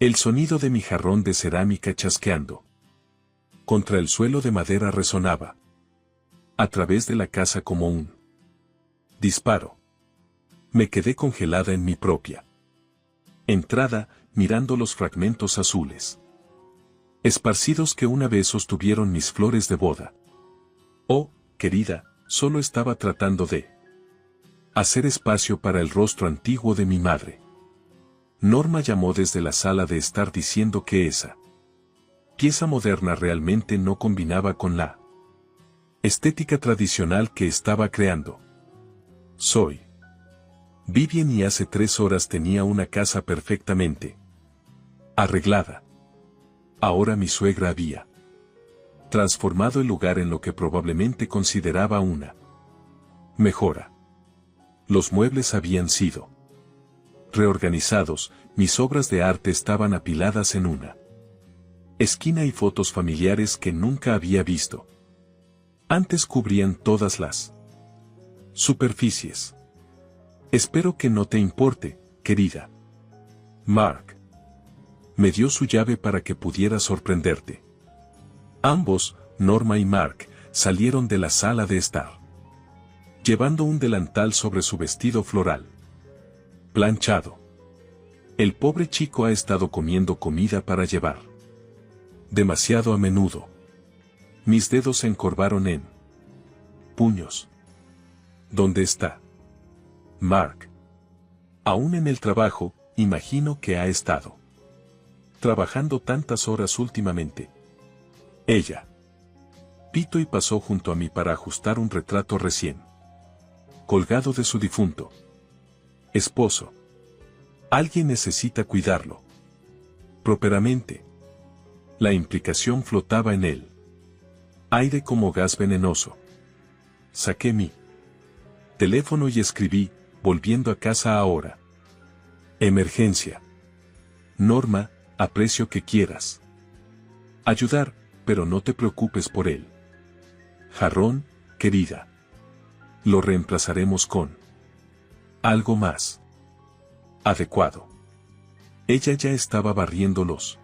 El sonido de mi jarrón de cerámica chasqueando contra el suelo de madera resonaba a través de la casa como un disparo. Me quedé congelada en mi propia entrada, mirando los fragmentos azules esparcidos que una vez sostuvieron mis flores de boda. Oh, querida, solo estaba tratando de hacer espacio para el rostro antiguo de mi madre. Norma llamó desde la sala de estar diciendo que esa pieza moderna realmente no combinaba con la estética tradicional que estaba creando. Soy Vivian y hace 3 horas tenía una casa perfectamente arreglada. Ahora mi suegra había transformado el lugar en lo que probablemente consideraba una mejora. Los muebles habían sido reorganizados, mis obras de arte estaban apiladas en una esquina y fotos familiares que nunca había visto antes cubrían todas las superficies. Espero que no te importe, querida. Mark me dio su llave para que pudiera sorprenderte. Ambos, Norma y Mark, salieron de la sala de estar, llevando un delantal sobre su vestido floral planchado. El pobre chico ha estado comiendo comida para llevar demasiado a menudo. Mis dedos se encorvaron en puños. ¿Dónde está Mark? Aún en el trabajo, imagino que ha estado trabajando tantas horas últimamente. Ella pitó y pasó junto a mí para ajustar un retrato recién colgado de su difunto esposo. Alguien necesita cuidarlo properamente. La implicación flotaba en él. Aire como gas venenoso. Saqué mi teléfono y escribí, volviendo a casa ahora. Emergencia. Norma, aprecio que quieras ayudar, pero no te preocupes por él. Jarrón, querida. Lo reemplazaremos con algo más adecuado. Ella ya estaba barriendo los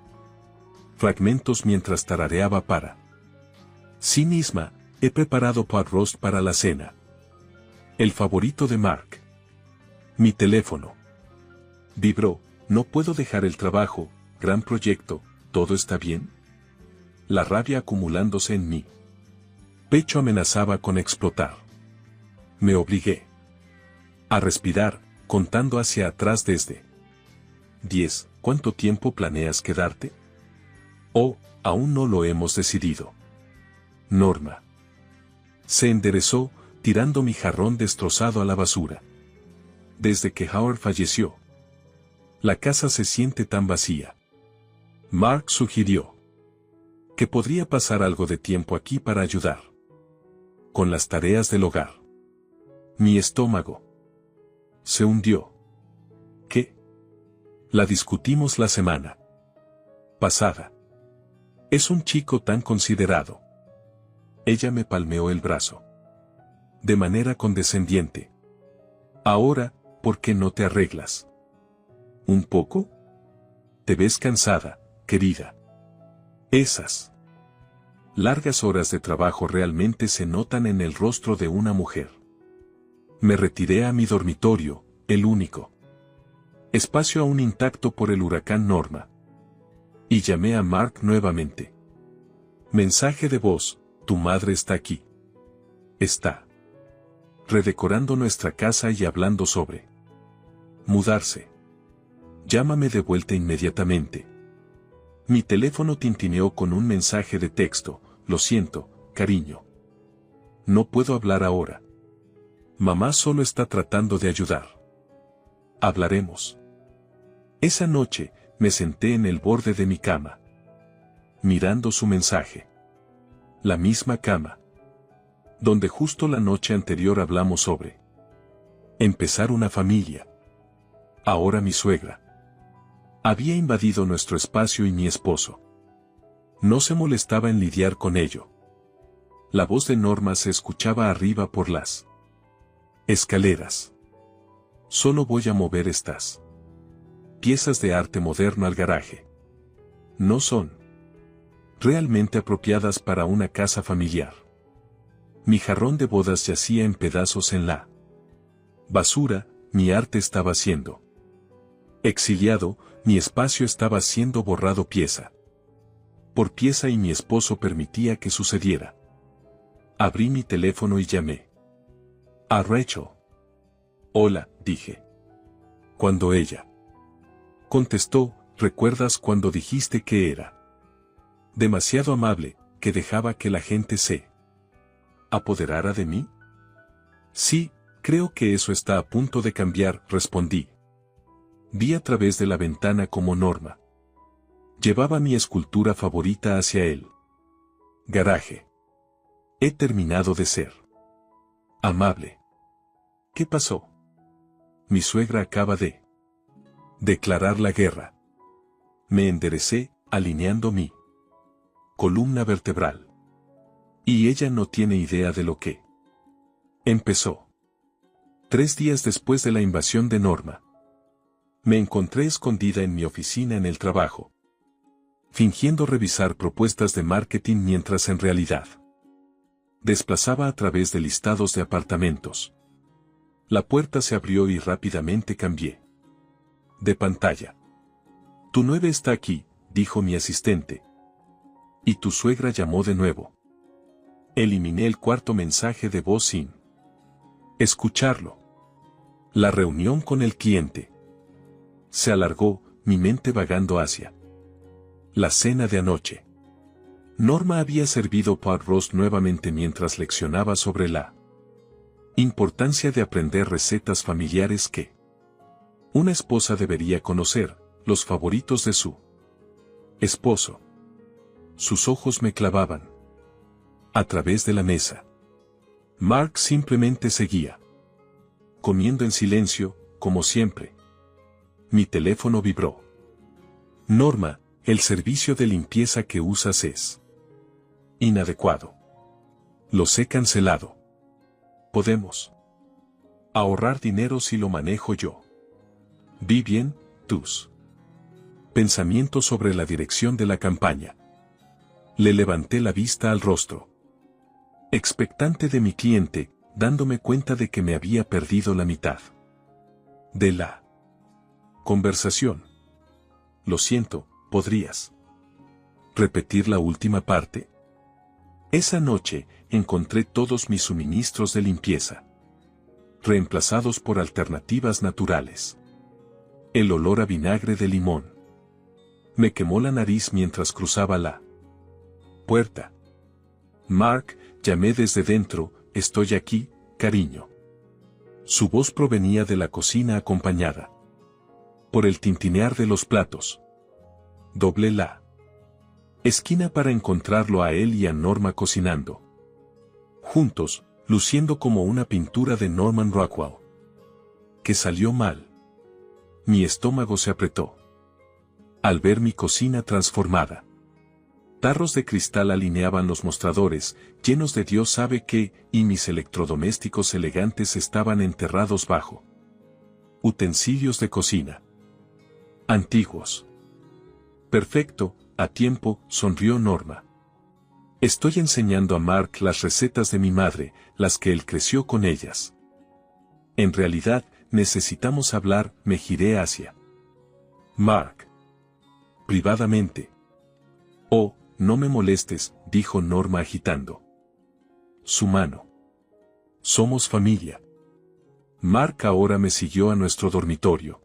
fragmentos mientras tarareaba para sí misma. He preparado pot roast para la cena. El favorito de Mark. Mi teléfono vibró. No puedo dejar el trabajo, gran proyecto, ¿todo está bien? La rabia acumulándose en mi pecho amenazaba con explotar. Me obligué a respirar, contando hacia atrás desde 10. ¿Cuánto tiempo planeas quedarte? Oh, aún no lo hemos decidido. Norma se enderezó, tirando mi jarrón destrozado a la basura. Desde que Howard falleció, la casa se siente tan vacía. Mark sugirió que podría pasar algo de tiempo aquí para ayudar con las tareas del hogar. Mi estómago se hundió. ¿Qué? La discutimos la semana pasada. Es un chico tan considerado. Ella me palmeó el brazo de manera condescendiente. Ahora, ¿por qué no te arreglas un poco? Te ves cansada, querida. Esas largas horas de trabajo realmente se notan en el rostro de una mujer. Me retiré a mi dormitorio, el único espacio aún intacto por el huracán Norma. Y llamé a Mark nuevamente. Mensaje de voz, tu madre está aquí. Está redecorando nuestra casa y hablando sobre mudarse. Llámame de vuelta inmediatamente. Mi teléfono tintineó con un mensaje de texto, lo siento, cariño. No puedo hablar ahora. Mamá solo está tratando de ayudar. Hablaremos. Esa noche, me senté en el borde de mi cama, mirando su mensaje. La misma cama donde justo la noche anterior hablamos sobre empezar una familia. Ahora mi suegra había invadido nuestro espacio y mi esposo no se molestaba en lidiar con ello. La voz de Norma se escuchaba arriba por las escaleras. Solo voy a mover estas piezas de arte moderno al garaje. No son realmente apropiadas para una casa familiar. Mi jarrón de bodas yacía en pedazos en la basura, mi arte estaba siendo exiliado, mi espacio estaba siendo borrado pieza por pieza y mi esposo permitía que sucediera. Abrí mi teléfono y llamé a Rachel. Hola, dije. Cuando ella contestó, ¿recuerdas cuando dijiste que era demasiado amable, que dejaba que la gente se apoderara de mí? Sí, creo que eso está a punto de cambiar, respondí. Vi a través de la ventana como Norma llevaba mi escultura favorita hacia el garaje. He terminado de ser amable. ¿Qué pasó? Mi suegra acaba de declarar la guerra. Me enderecé, alineando mi columna vertebral. Y ella no tiene idea de lo que empezó. 3 días después de la invasión de Norma, me encontré escondida en mi oficina en el trabajo, fingiendo revisar propuestas de marketing mientras en realidad desplazaba a través de listados de apartamentos. La puerta se abrió y rápidamente cambié de pantalla. Tu 9 está aquí, dijo mi asistente. Y tu suegra llamó de nuevo. Eliminé el cuarto mensaje de voz sin escucharlo. La reunión con el cliente se alargó, mi mente vagando hacia la cena de anoche. Norma había servido pot roast nuevamente mientras leccionaba sobre la importancia de aprender recetas familiares que una esposa debería conocer, los favoritos de su esposo. Sus ojos me clavaban a través de la mesa. Mark simplemente seguía comiendo en silencio, como siempre. Mi teléfono vibró. Norma, el servicio de limpieza que usas es inadecuado. Los he cancelado. Podemos ahorrar dinero si lo manejo yo. Vi bien tus pensamientos sobre la dirección de la campaña. Le levanté la vista al rostro expectante de mi cliente, dándome cuenta de que me había perdido la mitad de la conversación. Lo siento, ¿podrías repetir la última parte? Esa noche, encontré todos mis suministros de limpieza reemplazados por alternativas naturales. El olor a vinagre de limón me quemó la nariz mientras cruzaba la puerta. Mark, llamé desde dentro, estoy aquí, cariño. Su voz provenía de la cocina acompañada por el tintinear de los platos. Doblé la esquina para encontrarlo a él y a Norma cocinando juntos, luciendo como una pintura de Norman Rockwell. Que salió mal. Mi estómago se apretó al ver mi cocina transformada. Tarros de cristal alineaban los mostradores, llenos de Dios sabe qué, y mis electrodomésticos elegantes estaban enterrados bajo utensilios de cocina antiguos. Perfecto, a tiempo, sonrió Norma. Estoy enseñando a Mark las recetas de mi madre, las que él creció con ellas. En realidad, necesitamos hablar, me giré hacia Mark. Privadamente. Oh, no me molestes, dijo Norma agitando su mano. Somos familia. Mark ahora me siguió a nuestro dormitorio,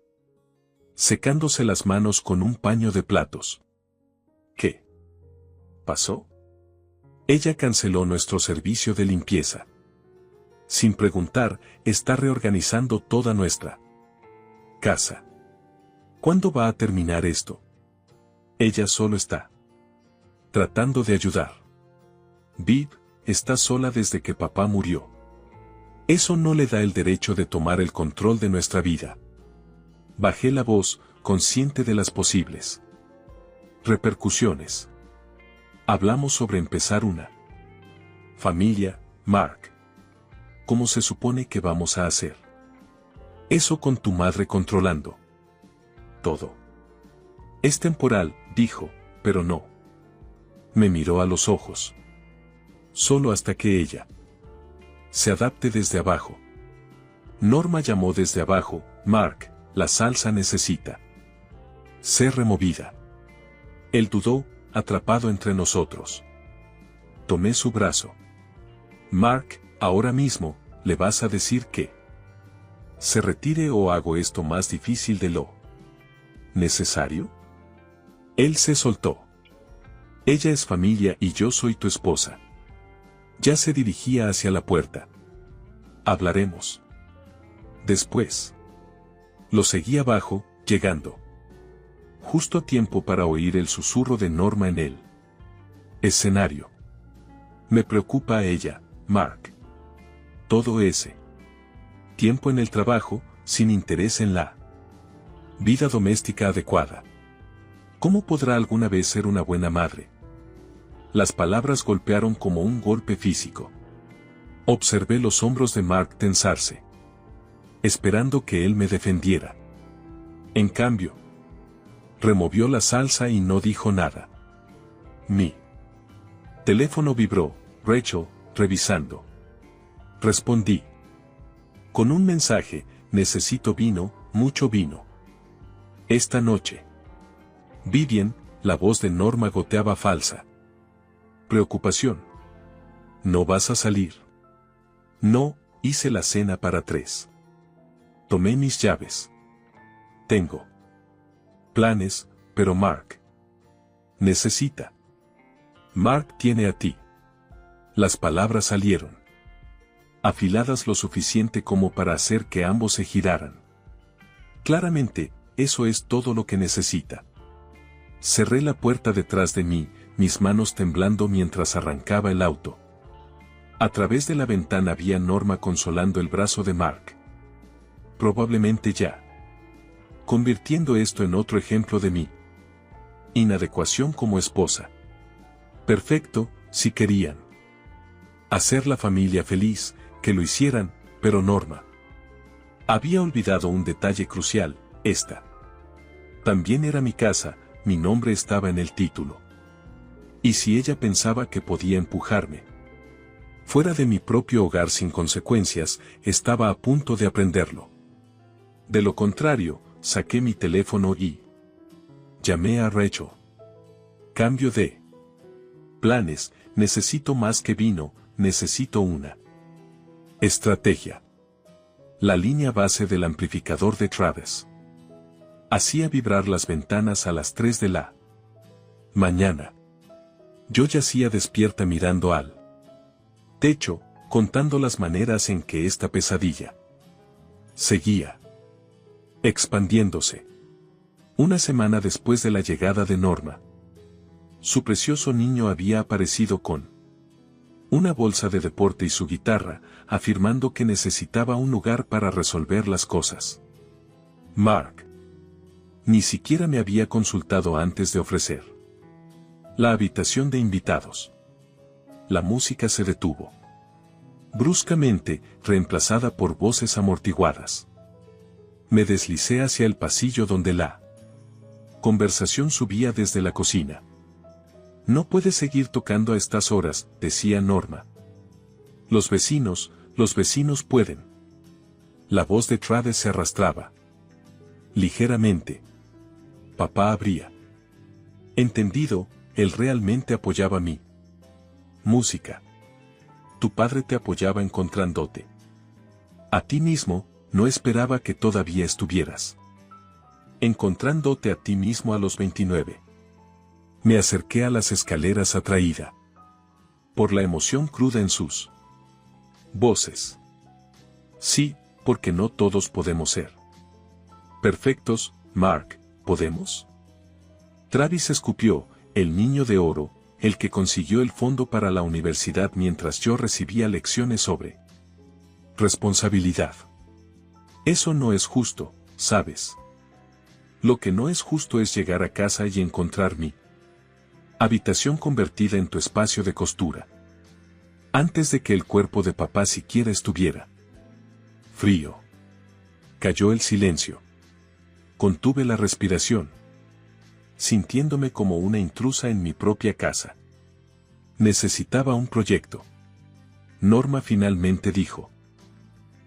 secándose las manos con un paño de platos. ¿Qué pasó? Ella canceló nuestro servicio de limpieza. Sin preguntar, está reorganizando toda nuestra casa. ¿Cuándo va a terminar esto? Ella solo está tratando de ayudar. Viv, está sola desde que papá murió. Eso no le da el derecho de tomar el control de nuestra vida. Bajé la voz, consciente de las posibles repercusiones. Hablamos sobre empezar una familia, Mark. ¿Cómo se supone que vamos a hacer eso con tu madre controlando todo? Es temporal, dijo, pero no. Me miró a los ojos. Solo hasta que ella se adapte desde abajo. Norma llamó desde abajo: Mark, la salsa necesita ser removida. Él dudó, atrapado entre nosotros. Tomé su brazo. Mark, ahora mismo, ¿le vas a decir que se retire o hago esto más difícil de lo necesario? Él se soltó. Ella es familia y yo soy tu esposa. Ya se dirigía hacia la puerta. Hablaremos después. Lo seguí abajo, llegando justo a tiempo para oír el susurro de Norma en el escenario. Me preocupa a ella, Mark. Todo ese tiempo en el trabajo, sin interés en la vida doméstica adecuada. ¿Cómo podrá alguna vez ser una buena madre? Las palabras golpearon como un golpe físico. Observé los hombros de Mark tensarse, esperando que él me defendiera. En cambio, removió la salsa y no dijo nada. Mi teléfono vibró. Rachel, revisando. Respondí con un mensaje: necesito vino, mucho vino. Esta noche. Vivian, la voz de Norma goteaba falsa. Preocupación. ¿No vas a salir? No, hice la cena para 3. Tomé mis llaves. Tengo planes, pero Mark necesita. Mark tiene a ti. Las palabras salieron afiladas lo suficiente como para hacer que ambos se giraran. Claramente, eso es todo lo que necesita. Cerré la puerta detrás de mí, mis manos temblando mientras arrancaba el auto. A través de la ventana vi a Norma consolando el brazo de Mark. Probablemente ya convirtiendo esto en otro ejemplo de mi inadecuación como esposa. Perfecto, si querían hacer la familia feliz, que lo hicieran, pero Norma había olvidado un detalle crucial: esta también era mi casa, mi nombre estaba en el título. Y si ella pensaba que podía empujarme fuera de mi propio hogar sin consecuencias, estaba a punto de aprenderlo. De lo contrario, saqué mi teléfono y llamé a Rachel. Cambio de planes, necesito más que vino, necesito una estrategia. La línea base del amplificador de Travis hacía vibrar las ventanas a las 3 de la mañana. Yo yacía despierta mirando al techo, contando las maneras en que esta pesadilla seguía expandiéndose. Una semana después de la llegada de Norma, su precioso niño había aparecido con una bolsa de deporte y su guitarra, afirmando que necesitaba un lugar para resolver las cosas. Mark ni siquiera me había consultado antes de ofrecer la habitación de invitados. La música se detuvo bruscamente, reemplazada por voces amortiguadas. Me deslicé hacia el pasillo donde la conversación subía desde la cocina. No puedes seguir tocando a estas horas, decía Norma. Los vecinos pueden. La voz de Travis se arrastraba ligeramente. Papá habría entendido, él realmente apoyaba mi música. Tu padre te apoyaba encontrándote a ti mismo, no esperaba que todavía estuvieras encontrándote a ti mismo a los 29. Me acerqué a las escaleras atraída por la emoción cruda en sus voces. Sí, porque no todos podemos ser perfectos, Mark, ¿podemos? Travis escupió: el niño de oro, el que consiguió el fondo para la universidad mientras yo recibía lecciones sobre responsabilidad. Eso no es justo, ¿sabes? Lo que no es justo es llegar a casa y encontrar mi habitación convertida en tu espacio de costura. Antes de que el cuerpo de papá siquiera estuviera frío. Cayó el silencio. Contuve la respiración. sintiéndome como una intrusa en mi propia casa. Necesitaba un proyecto. Norma finalmente dijo.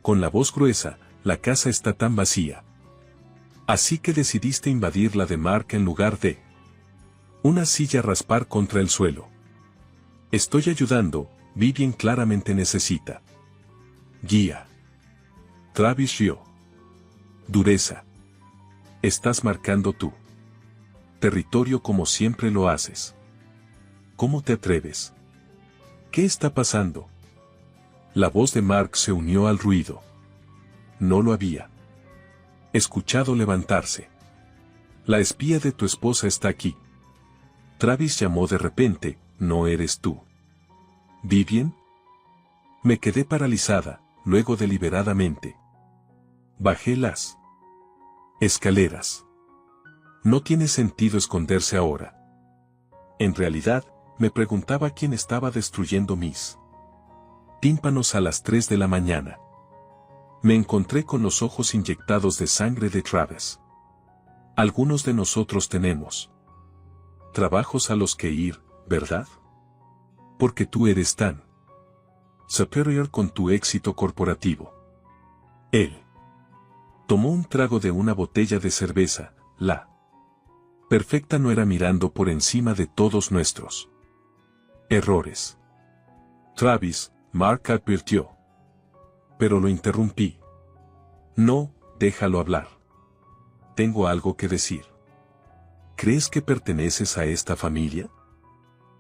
Con la voz gruesa, la casa está tan vacía. Así que decidiste invadir la de Mark en lugar de una silla raspar contra el suelo. Estoy ayudando, Vivian claramente necesita guía. Travis rió. Dureza. Estás marcando tu territorio como siempre lo haces. ¿Cómo te atreves? ¿Qué está pasando? La voz de Mark se unió al ruido. No lo había escuchado levantarse. La espía de tu esposa está aquí. Travis llamó de repente, ¿no eres tú? ¿Vivian? Me quedé paralizada, luego deliberadamente bajé las escaleras. No tiene sentido esconderse ahora. En realidad, me preguntaba quién estaba destruyendo mis tímpanos a las 3 de la mañana. Me encontré con los ojos inyectados de sangre de Travis. Algunos de nosotros tenemos trabajos a los que ir, ¿verdad? Porque tú eres tan superior con tu éxito corporativo. Él tomó un trago de una botella de cerveza, la perfecta no era mirando por encima de todos nuestros errores. Travis, Mark advirtió. Pero lo interrumpí. No, déjalo hablar. Tengo algo que decir. ¿Crees que perteneces a esta familia?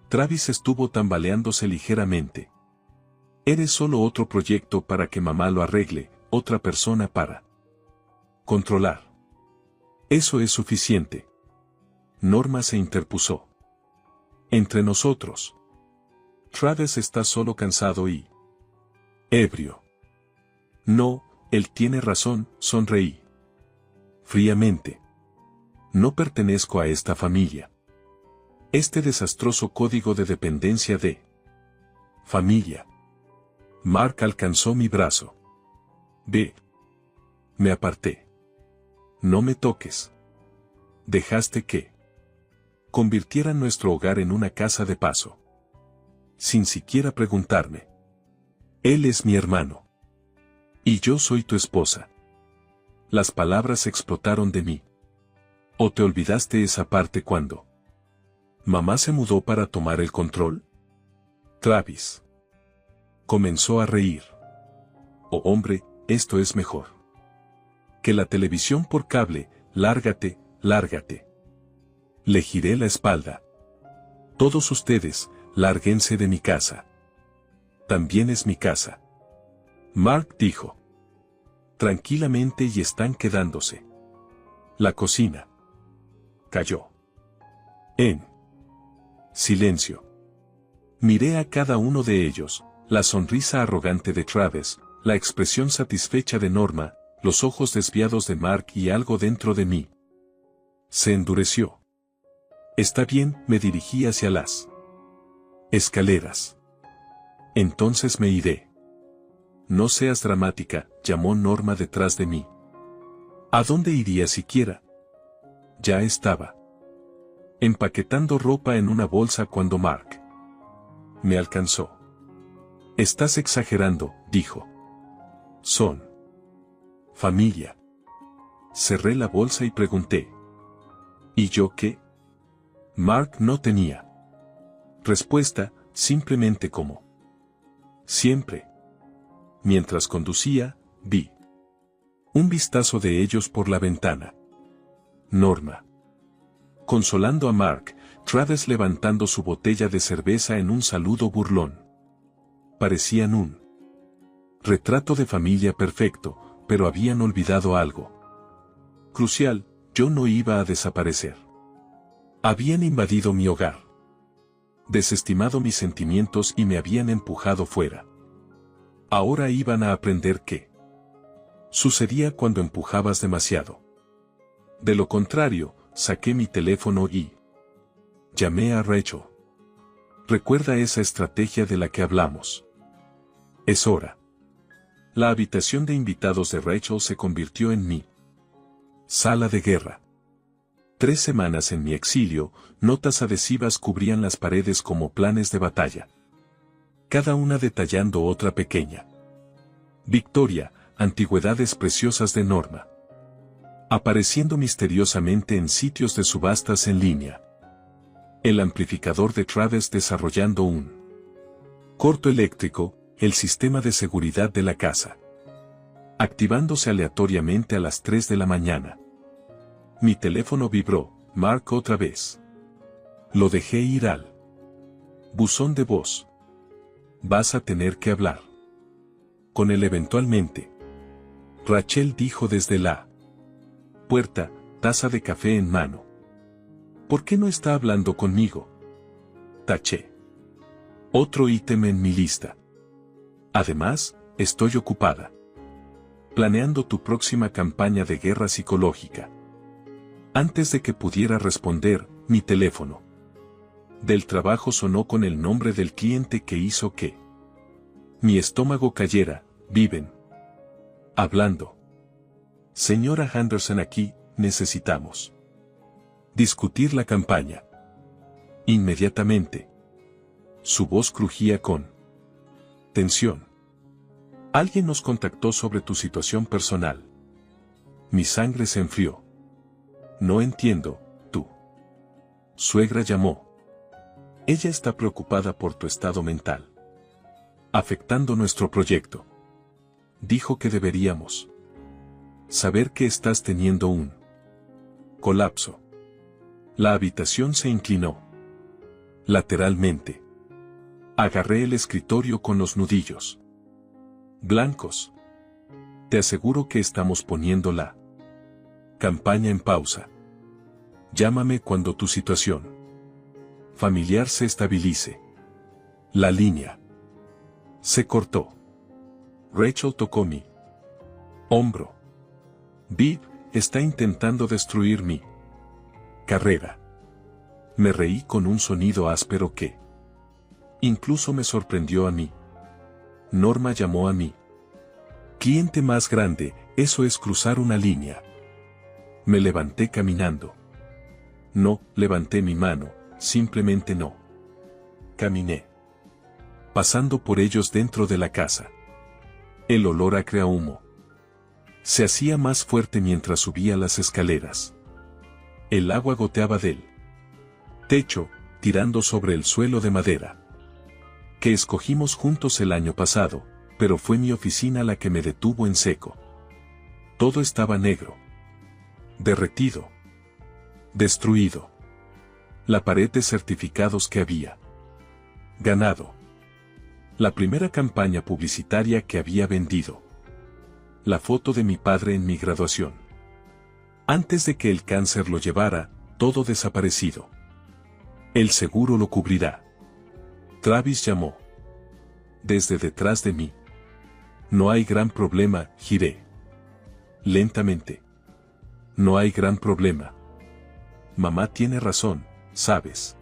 Travis estuvo tambaleándose ligeramente. Eres solo otro proyecto para que mamá lo arregle, otra persona para controlar. Eso es suficiente. Norma se interpuso. Entre nosotros. Travis está solo cansado y ebrio. No, él tiene razón, sonreí fríamente. No pertenezco a esta familia. Este desastroso código de dependencia de familia. Mark alcanzó mi brazo. Ve. Me aparté. No me toques. Dejaste que convirtiera nuestro hogar en una casa de paso. Sin siquiera preguntarme. Él es mi hermano. Y yo soy tu esposa. Las palabras explotaron de mí. ¿O te olvidaste esa parte cuando mamá se mudó para tomar el control? Travis comenzó a reír. Oh hombre, esto es mejor que la televisión por cable, lárgate, lárgate. Le giré la espalda. Todos ustedes, lárguense de mi casa. También es mi casa. Mark dijo. Tranquilamente y están quedándose. La cocina cayó en silencio. Miré a cada uno de ellos, la sonrisa arrogante de Travis, la expresión satisfecha de Norma, los ojos desviados de Mark y algo dentro de mí se endureció. Está bien, me dirigí hacia las escaleras. Entonces me iré. No seas dramática, llamó Norma detrás de mí. ¿A dónde iría siquiera? Ya estaba empaquetando ropa en una bolsa cuando Mark me alcanzó. Estás exagerando, dijo. Son familia. Cerré la bolsa y pregunté. ¿Y yo qué? Mark no tenía respuesta, simplemente como siempre. Mientras conducía, vi un vistazo de ellos por la ventana. Norma consolando a Mark, Travis levantando su botella de cerveza en un saludo burlón. Parecían un retrato de familia perfecto, pero habían olvidado algo crucial: yo no iba a desaparecer. Habían invadido mi hogar, desestimado mis sentimientos y me habían empujado fuera. Ahora iban a aprender qué sucedía cuando empujabas demasiado. De lo contrario, saqué mi teléfono y llamé a Rachel. ¿Recuerda esa estrategia de la que hablamos? Es hora. La habitación de invitados de Rachel se convirtió en mi sala de guerra. 3 semanas en mi exilio, notas adhesivas cubrían las paredes como planes de batalla. Cada una detallando otra pequeña. Victoria, antigüedades preciosas de Norma. Apareciendo misteriosamente en sitios de subastas en línea. El amplificador de Travis desarrollando un corto eléctrico, el sistema de seguridad de la casa. Activándose aleatoriamente a las 3 de la mañana. Mi teléfono vibró, Mark otra vez. Lo dejé ir al buzón de voz. Vas a tener que hablar con él eventualmente. Rachel dijo desde la puerta, taza de café en mano. ¿Por qué no está hablando conmigo? Taché. Otro ítem en mi lista. Además, estoy ocupada planeando tu próxima campaña de guerra psicológica. Antes de que pudiera responder, mi teléfono del trabajo sonó con el nombre del cliente que hizo que mi estómago cayera. Viven hablando. Señora Henderson, aquí, necesitamos discutir la campaña. Inmediatamente. Su voz crujía con tensión. Alguien nos contactó sobre tu situación personal. Mi sangre se enfrió. No entiendo, tu suegra llamó. Ella está preocupada por tu estado mental, afectando nuestro proyecto. Dijo que deberíamos saber que estás teniendo un colapso. La habitación se inclinó lateralmente. Agarré el escritorio con los nudillos blancos. Te aseguro que estamos poniendo la campaña en pausa. Llámame cuando tu situación familiar se estabilice. La línea se cortó. Rachel tocó mi hombro. Viv está intentando destruir mi carrera. Me reí con un sonido áspero que incluso me sorprendió a mí. Norma llamó a mí cliente más grande, eso es cruzar una línea. Me levanté caminando. No, levanté mi mano, simplemente no. Caminé. Pasando por ellos dentro de la casa. El olor acre a humo se hacía más fuerte mientras subía las escaleras. El agua goteaba del techo, tirando sobre el suelo de madera que escogimos juntos el año pasado, pero fue mi oficina la que me detuvo en seco. Todo estaba negro, derretido, destruido. La pared de certificados que había ganado. La primera campaña publicitaria que había vendido. La foto de mi padre en mi graduación. Antes de que el cáncer lo llevara, todo desaparecido. El seguro lo cubrirá. Travis llamó. Desde detrás de mí. No hay gran problema, giré. Lentamente. No hay gran problema. Mamá tiene razón, ¿sabes?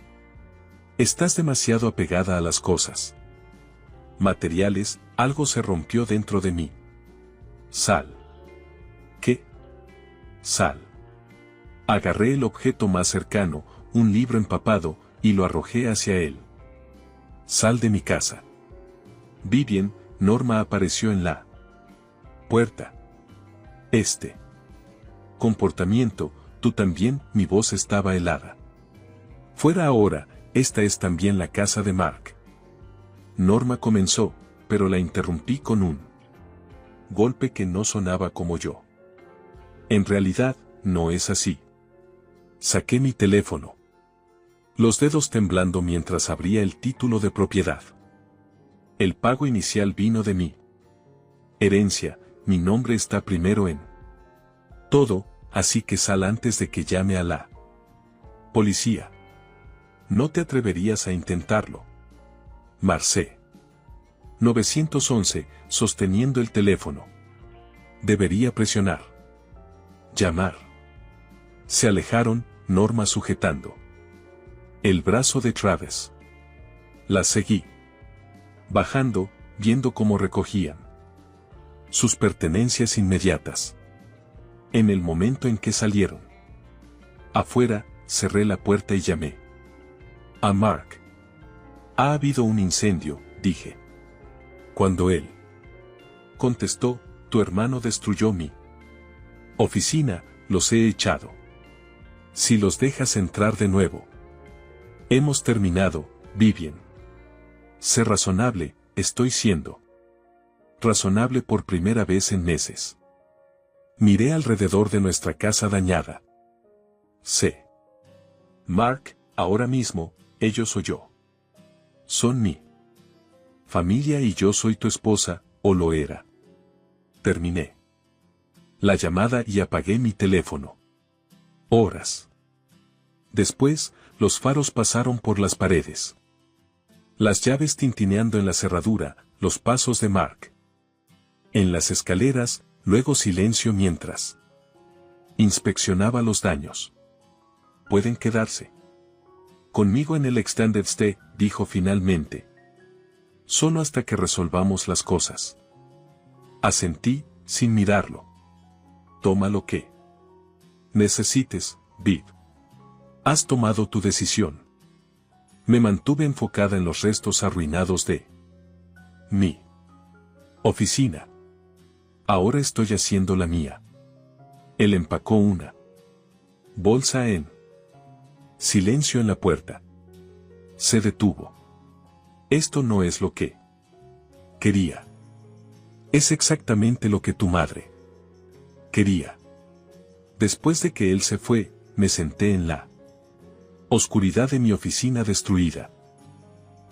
Estás demasiado apegada a las cosas materiales, algo se rompió dentro de mí. Sal. ¿Qué? Sal. Agarré el objeto más cercano, un libro empapado, y lo arrojé hacia él. Sal de mi casa. Vivian, Norma apareció en la puerta. Comportamiento, tú también, mi voz estaba helada. Fuera ahora, esta es también la casa de Mark. Norma comenzó, pero la interrumpí con un golpe que no sonaba como yo. En realidad, no es así. Saqué mi teléfono. Los dedos temblando mientras abría el título de propiedad. El pago inicial vino de mí. Herencia, mi nombre está primero en todo, así que sal antes de que llame a la policía. No te atreverías a intentarlo. Marcé. 911, sosteniendo el teléfono. Debería presionar. Llamar. Se alejaron, Norma sujetando el brazo de Travis. La seguí. Bajando, viendo cómo recogían sus pertenencias inmediatas. En el momento en que salieron, Afuera, cerré la puerta y llamé a Mark. Ha habido un incendio, dije. Cuando él contestó, tu hermano destruyó mi oficina, los he echado. Si los dejas entrar de nuevo. Hemos terminado, Vivian. Sé razonable, estoy siendo razonable por primera vez en meses. Miré alrededor de nuestra casa dañada. Sé. Mark, ahora mismo, ellos o yo. Son mi familia y yo soy tu esposa, o lo era. Terminé la llamada y apagué mi teléfono. Horas después, los faros pasaron por las paredes. Las llaves tintineando en la cerradura, los pasos de Mark en las escaleras, luego silencio mientras inspeccionaba los daños. Pueden quedarse conmigo en el Extended Stay, dijo finalmente. Solo hasta que resolvamos las cosas. Asentí, sin mirarlo. Toma lo que necesites, Viv. Has tomado tu decisión. Me mantuve enfocada en los restos arruinados de mi oficina. Ahora estoy haciendo la mía. Él empacó una bolsa en silencio en la puerta. Se detuvo. Esto no es lo que quería. Es exactamente lo que tu madre quería. Después de que él se fue, me senté en la oscuridad de mi oficina destruida,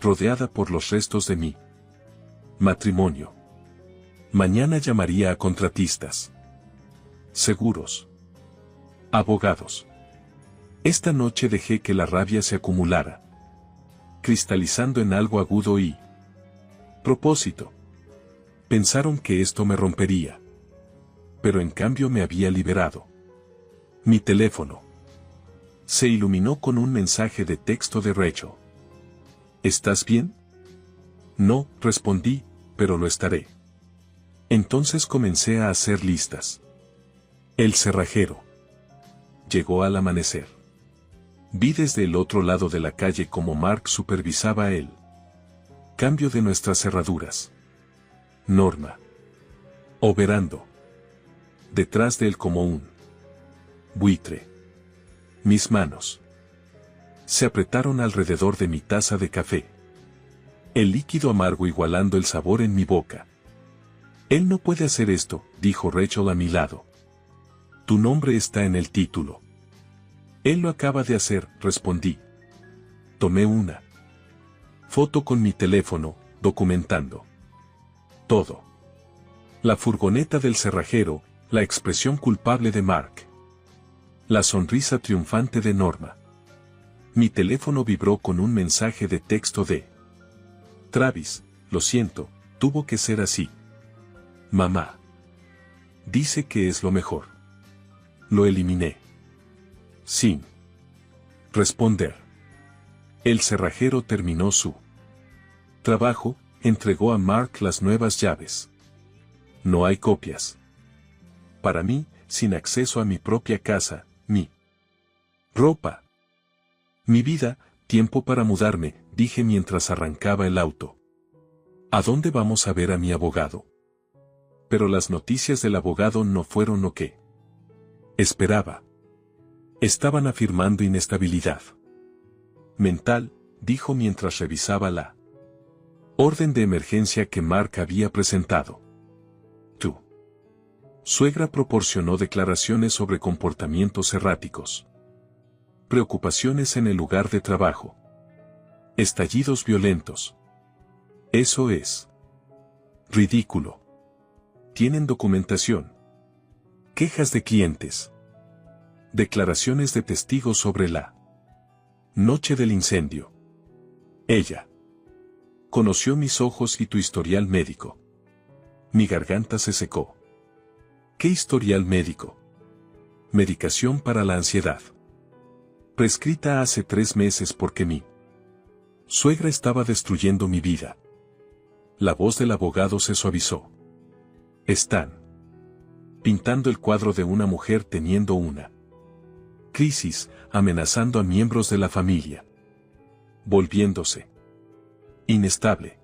rodeada por los restos de mi matrimonio. Mañana llamaría a contratistas, seguros, abogados. Esta noche dejé que la rabia se acumulara, cristalizando en algo agudo y propósito. Pensaron que esto me rompería, pero en cambio me había liberado. Mi teléfono se iluminó con un mensaje de texto de Rachel. ¿Estás bien? No, respondí, pero lo estaré. Entonces comencé a hacer listas. El cerrajero llegó al amanecer. Vi desde el otro lado de la calle cómo Mark supervisaba el cambio de nuestras cerraduras. Norma operando detrás de él como un buitre. Mis manos se apretaron alrededor de mi taza de café. El líquido amargo igualando el sabor en mi boca. Él no puede hacer esto, dijo Rachel a mi lado. Tu nombre está en el título. Él lo acaba de hacer, respondí. Tomé una foto con mi teléfono, documentando todo. La furgoneta del cerrajero, la expresión culpable de Mark. La sonrisa triunfante de Norma. Mi teléfono vibró con un mensaje de texto de Travis, lo siento, tuvo que ser así. Mamá dice que es lo mejor. Lo eliminé. Sin responder. El cerrajero terminó su trabajo, entregó a Mark las nuevas llaves. No hay copias. Para mí, sin acceso a mi propia casa, mi ropa. Mi vida, tiempo para mudarme, dije mientras arrancaba el auto. ¿A dónde vamos a ver a mi abogado? Pero las noticias del abogado no fueron lo que esperaba. Estaban afirmando inestabilidad mental, dijo mientras revisaba la orden de emergencia que Mark había presentado. Tu suegra proporcionó declaraciones sobre comportamientos erráticos, preocupaciones en el lugar de trabajo, estallidos violentos. Eso es ridículo. Tienen documentación, quejas de clientes, declaraciones de testigos sobre la noche del incendio. Ella conoció mis ojos y tu historial médico. Mi garganta se secó. ¿Qué historial médico? Medicación para la ansiedad. Prescrita hace 3 meses porque mi suegra estaba destruyendo mi vida. La voz del abogado se suavizó. Están pintando el cuadro de una mujer teniendo una Crisis, amenazando a miembros de la familia. Volviéndose inestable.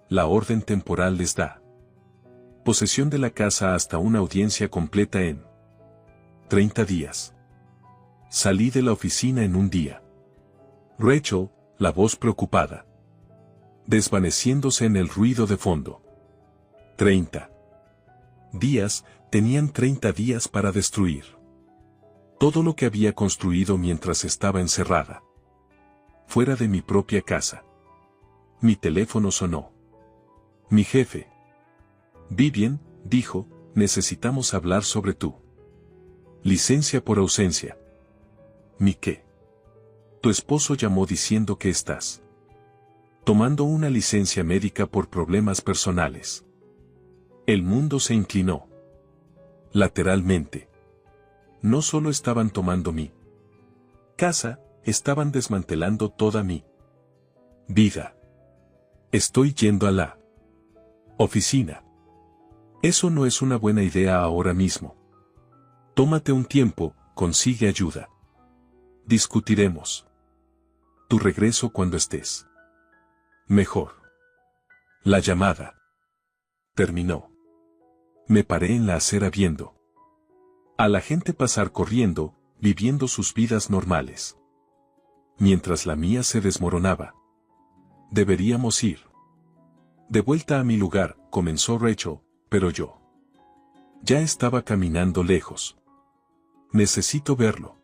La orden temporal les da posesión de la casa hasta una audiencia completa en 30 días. Salí de la oficina en un día. Rachel, la voz preocupada, desvaneciéndose en el ruido de fondo. 30 días, tenían 30 días para destruir todo lo que había construido mientras estaba encerrada. Fuera de mi propia casa. Mi teléfono sonó. Mi jefe. Vivian, dijo, necesitamos hablar sobre tu licencia por ausencia. ¿Mi qué? Tu esposo llamó diciendo que estás tomando una licencia médica por problemas personales. El mundo se inclinó lateralmente. No solo estaban tomando mi casa, estaban desmantelando toda mi vida. Estoy yendo a la oficina. Eso no es una buena idea ahora mismo. Tómate un tiempo, consigue ayuda. Discutiremos tu regreso cuando estés mejor. La llamada terminó. Me paré en la acera viendo a la gente pasar corriendo, viviendo sus vidas normales. Mientras la mía se desmoronaba. Deberíamos ir de vuelta a mi lugar, comenzó Rachel, pero yo ya estaba caminando lejos. Necesito verlo.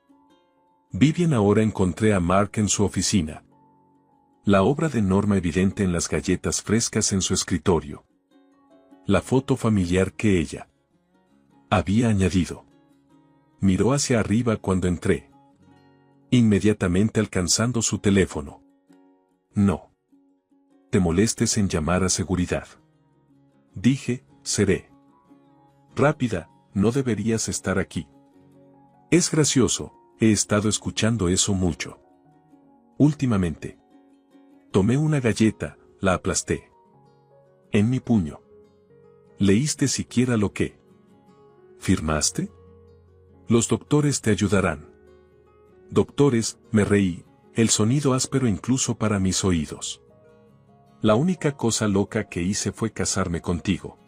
Vivian ahora encontré a Mark en su oficina. La obra de Norma evidente en las galletas frescas en su escritorio. La foto familiar que ella había añadido. Miró hacia arriba cuando entré. Inmediatamente alcanzando su teléfono. No te molestes en llamar a seguridad. Dije, seré rápida, no deberías estar aquí. Es gracioso, he estado escuchando eso mucho. Últimamente. Tomé una galleta, la aplasté en mi puño. ¿Leíste siquiera lo que firmaste? Los doctores te ayudarán. Doctores, me reí, el sonido áspero incluso para mis oídos. La única cosa loca que hice fue casarme contigo.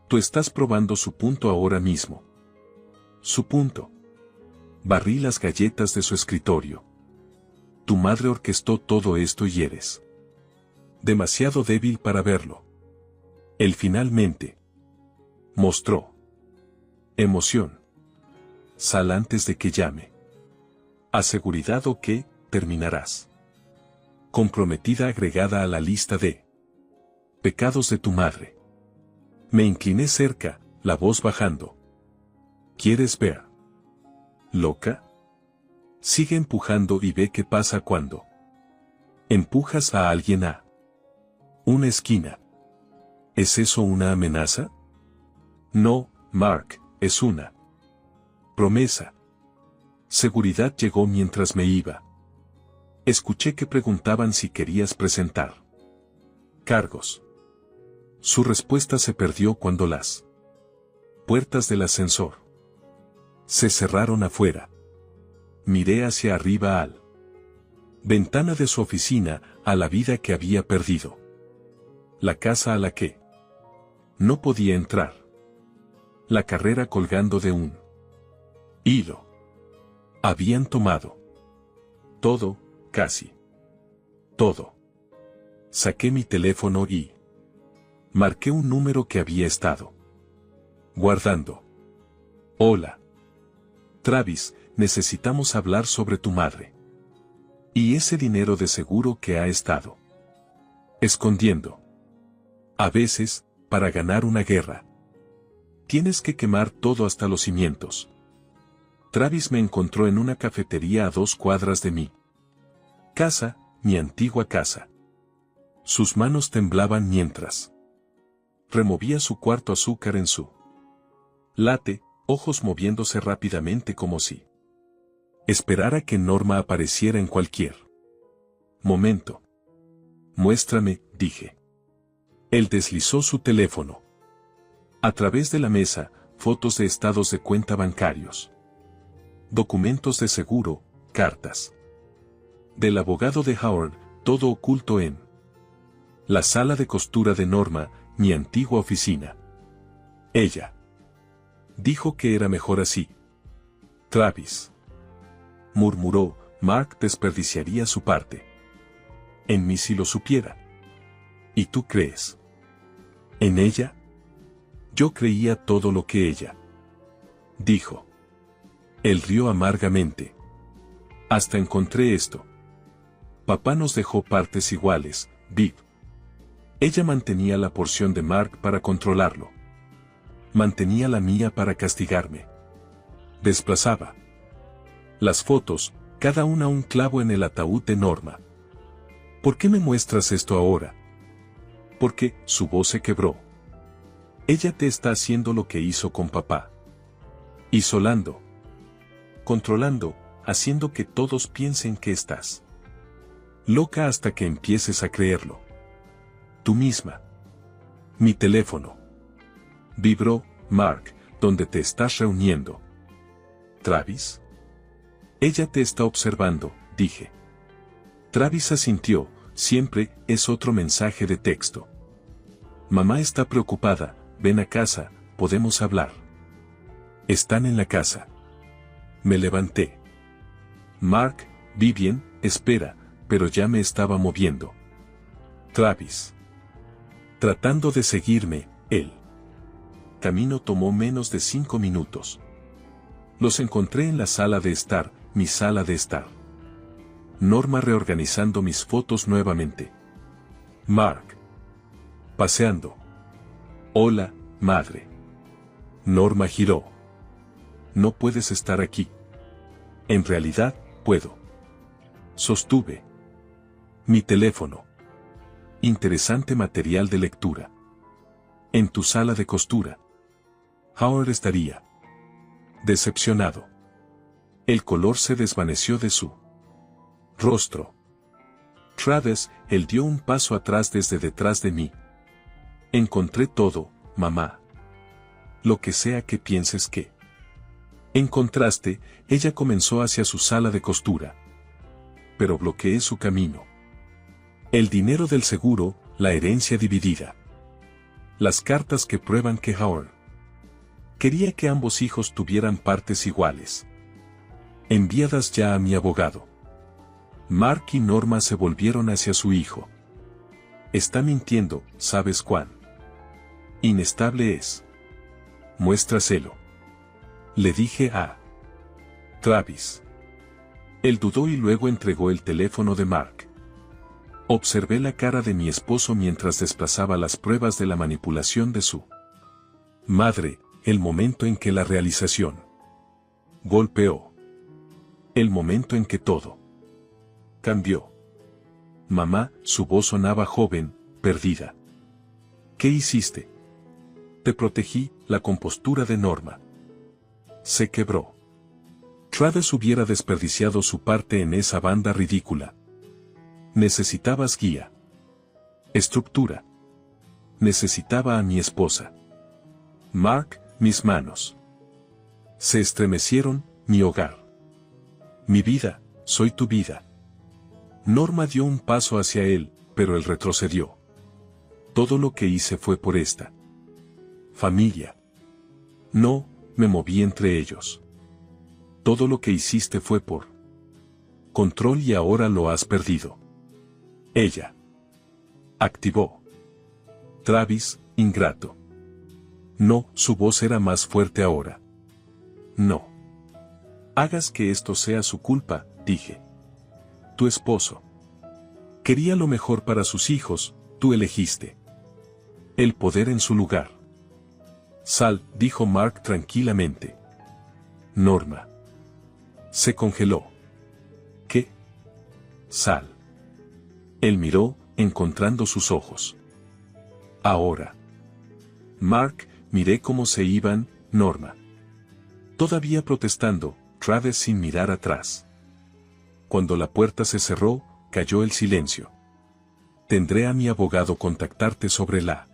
Tú estás probando su punto ahora mismo. Su punto. Barrí las galletas de su escritorio. Tu madre orquestó todo esto y eres demasiado débil para verlo. Él finalmente mostró emoción. Sal antes de que llame. A seguridad o que terminarás comprometida agregada a la lista de pecados de tu madre. Me incliné cerca, la voz bajando. ¿Quieres ver? ¿Loca? Sigue empujando y ve qué pasa cuando empujas a alguien a una esquina. ¿Es eso una amenaza? No, Mark, es una promesa. Seguridad llegó mientras me iba. Escuché que preguntaban si querías presentar cargos. Su respuesta se perdió cuando las puertas del ascensor se cerraron afuera. Miré hacia arriba al ventana de su oficina, a la vida que había perdido. La casa a la que no podía entrar. La carrera colgando de un hilo. Habían tomado todo, casi todo. Saqué mi teléfono y marqué un número que había estado guardando. Hola. Travis, necesitamos hablar sobre tu madre. Y ese dinero de seguro que ha estado escondiendo. A veces, para ganar una guerra, tienes que quemar todo hasta los cimientos. Travis me encontró en una cafetería a 2 cuadras de mi casa, mi antigua casa. Sus manos temblaban mientras removía su cuarto azúcar en su latte, ojos moviéndose rápidamente como si esperara que Norma apareciera en cualquier momento. Muéstrame, dije. Él deslizó su teléfono. A través de la mesa, fotos de estados de cuenta bancarios. Documentos de seguro, cartas. Del abogado de Howard, todo oculto en la sala de costura de Norma, mi antigua oficina. Ella dijo que era mejor así. Travis, murmuró, Mark desperdiciaría su parte. En mí si lo supiera. ¿Y tú crees en ella? Yo creía todo lo que ella dijo. Él rió amargamente. Hasta encontré esto. Papá nos dejó partes iguales, Viv. Ella mantenía la porción de Mark para controlarlo. Mantenía la mía para castigarme. Desplazaba las fotos, cada una un clavo en el ataúd de Norma. ¿Por qué me muestras esto ahora? Porque su voz se quebró. Ella te está haciendo lo que hizo con papá. Isolando. Controlando, haciendo que todos piensen que estás loca hasta que empieces a creerlo. Tú misma. Mi teléfono. Vibró, Mark, ¿dónde te estás reuniendo? ¿Travis? Ella te está observando, dije. Travis asintió, siempre es otro mensaje de texto. Mamá está preocupada, ven a casa, podemos hablar. Están en la casa. Me levanté. Mark, vi bien, espera, pero ya me estaba moviendo. Travis. Tratando de seguirme, el camino tomó menos de 5 minutos. Los encontré en la sala de estar, mi sala de estar. Norma reorganizando mis fotos nuevamente. Mark. Paseando. Hola, madre. Norma giró. No puedes estar aquí. En realidad, puedo. Sostuve. Mi teléfono. Interesante material de lectura. En tu sala de costura. Howard estaría decepcionado. El color se desvaneció de su rostro. Travis, él dio un paso atrás desde detrás de mí. Encontré todo, mamá. Lo que sea que pienses que encontraste, ella comenzó hacia su sala de costura. Pero bloqueé su camino. El dinero del seguro, la herencia dividida. Las cartas que prueban que Howard quería que ambos hijos tuvieran partes iguales. Enviadas ya a mi abogado. Mark y Norma se volvieron hacia su hijo. Está mintiendo, ¿sabes cuán inestable es? Muéstraselo. Le dije a Travis. Él dudó y luego entregó el teléfono de Mark. Observé la cara de mi esposo mientras desplazaba las pruebas de la manipulación de su madre, el momento en que la realización golpeó. El momento en que todo cambió. Mamá, su voz sonaba joven, perdida. ¿Qué hiciste? Te protegí, la compostura de Norma se quebró. Travis hubiera desperdiciado su parte en esa banda ridícula. Necesitabas guía. Estructura. Necesitaba a mi esposa. Mark, mis manos se estremecieron, mi hogar. Mi vida, soy tu vida. Norma dio un paso hacia él, pero él retrocedió. Todo lo que hice fue por esta familia. No, me moví entre ellos. Todo lo que hiciste fue por control y ahora lo has perdido. Ella activó. Travis, ingrato. No, su voz era más fuerte ahora. No hagas que esto sea su culpa, dije. Tu esposo quería lo mejor para sus hijos, tú elegiste el poder en su lugar. Sal, dijo Mark tranquilamente. Norma se congeló. ¿Qué? Sal. Él miró, encontrando sus ojos. Ahora. Mark, miré cómo se iban, Norma. Todavía protestando, Travis sin mirar atrás. Cuando la puerta se cerró, cayó el silencio. Tendré a mi abogado contactarte sobre la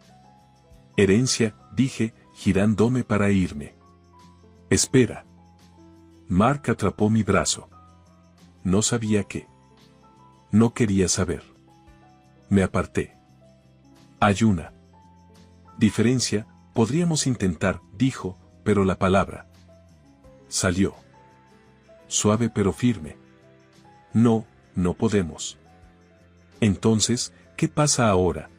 herencia, dije, girándome para irme. Espera. Mark atrapó mi brazo. No sabía qué. No quería saber. Me aparté. Hay una diferencia, podríamos intentar, dijo, pero la palabra salió. Suave pero firme. No, no podemos. Entonces, ¿qué pasa ahora?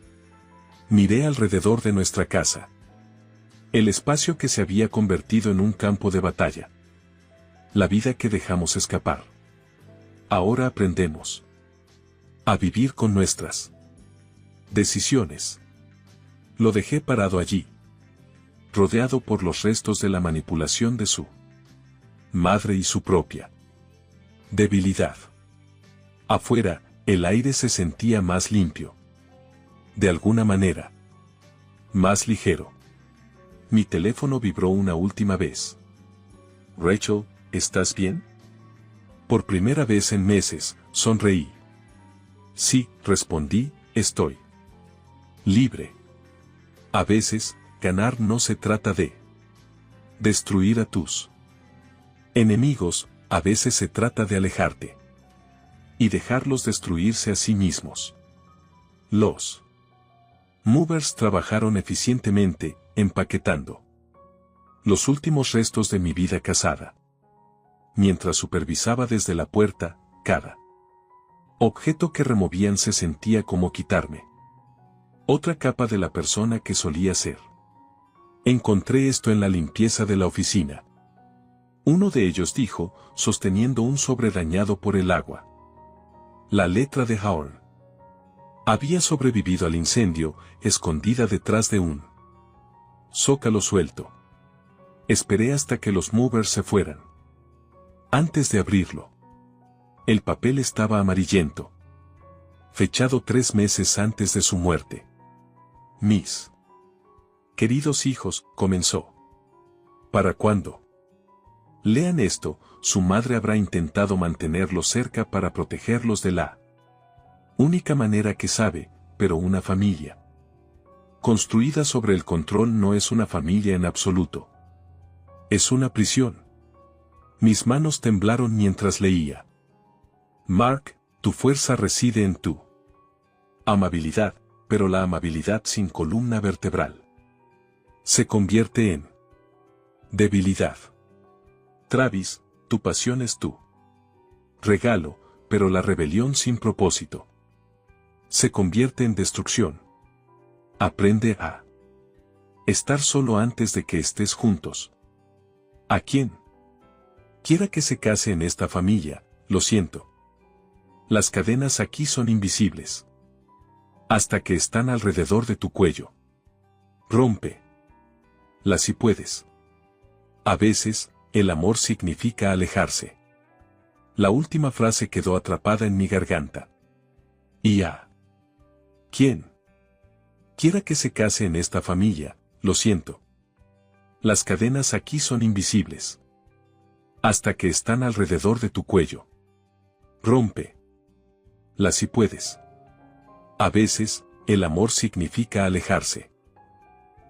Miré alrededor de nuestra casa. El espacio que se había convertido en un campo de batalla. La vida que dejamos escapar. Ahora aprendemos a vivir con nuestras decisiones. Lo dejé parado allí, rodeado por los restos de la manipulación de su madre y su propia debilidad. Afuera, el aire se sentía más limpio. De alguna manera. Más ligero. Mi teléfono vibró una última vez. Rachel, ¿estás bien? Por primera vez en meses, sonreí. Sí, respondí, estoy libre. A veces, ganar no se trata de destruir a tus enemigos, a veces se trata de alejarte y dejarlos destruirse a sí mismos. Los movers trabajaron eficientemente, empaquetando los últimos restos de mi vida casada. Mientras supervisaba desde la puerta, cada objeto que removían se sentía como quitarme otra capa de la persona que solía ser. Encontré esto en la limpieza de la oficina. Uno de ellos dijo, sosteniendo un sobre dañado por el agua. La letra de Horn había sobrevivido al incendio, escondida detrás de un zócalo suelto. Esperé hasta que los movers se fueran. Antes de abrirlo, el papel estaba amarillento. Fechado 3 meses antes de su muerte. Mis queridos hijos, comenzó. ¿Para cuándo? Lean esto, su madre habrá intentado mantenerlos cerca para protegerlos de la única manera que sabe, pero una familia construida sobre el control no es una familia en absoluto. Es una prisión. Mis manos temblaron mientras leía. Mark, tu fuerza reside en tu amabilidad, pero la amabilidad sin columna vertebral se convierte en debilidad. Travis, tu pasión es tu regalo, pero la rebelión sin propósito se convierte en destrucción. Aprende a estar solo antes de que estés juntos. ¿A quién quiera que se case en esta familia? Lo siento. Las cadenas aquí son invisibles. Hasta que están alrededor de tu cuello. Rompe las si puedes. A veces, el amor significa alejarse. La última frase quedó atrapada en mi garganta. Y a ¿quién quiera que se case en esta familia? Lo siento. Las cadenas aquí son invisibles. Hasta que están alrededor de tu cuello. Rompe las si puedes. A veces, el amor significa alejarse.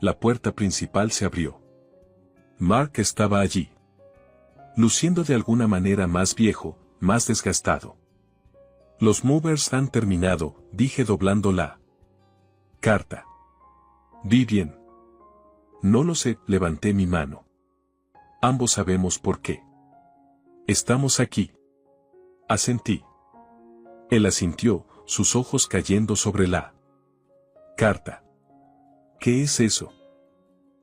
La puerta principal se abrió. Mark estaba allí. Luciendo de alguna manera más viejo, más desgastado. Los movers han terminado, dije doblando la carta. Vi bien. No lo sé, levanté mi mano. Ambos sabemos por qué. Estamos aquí. Asentí. Él asintió, sus ojos cayendo sobre la carta. ¿Qué es eso?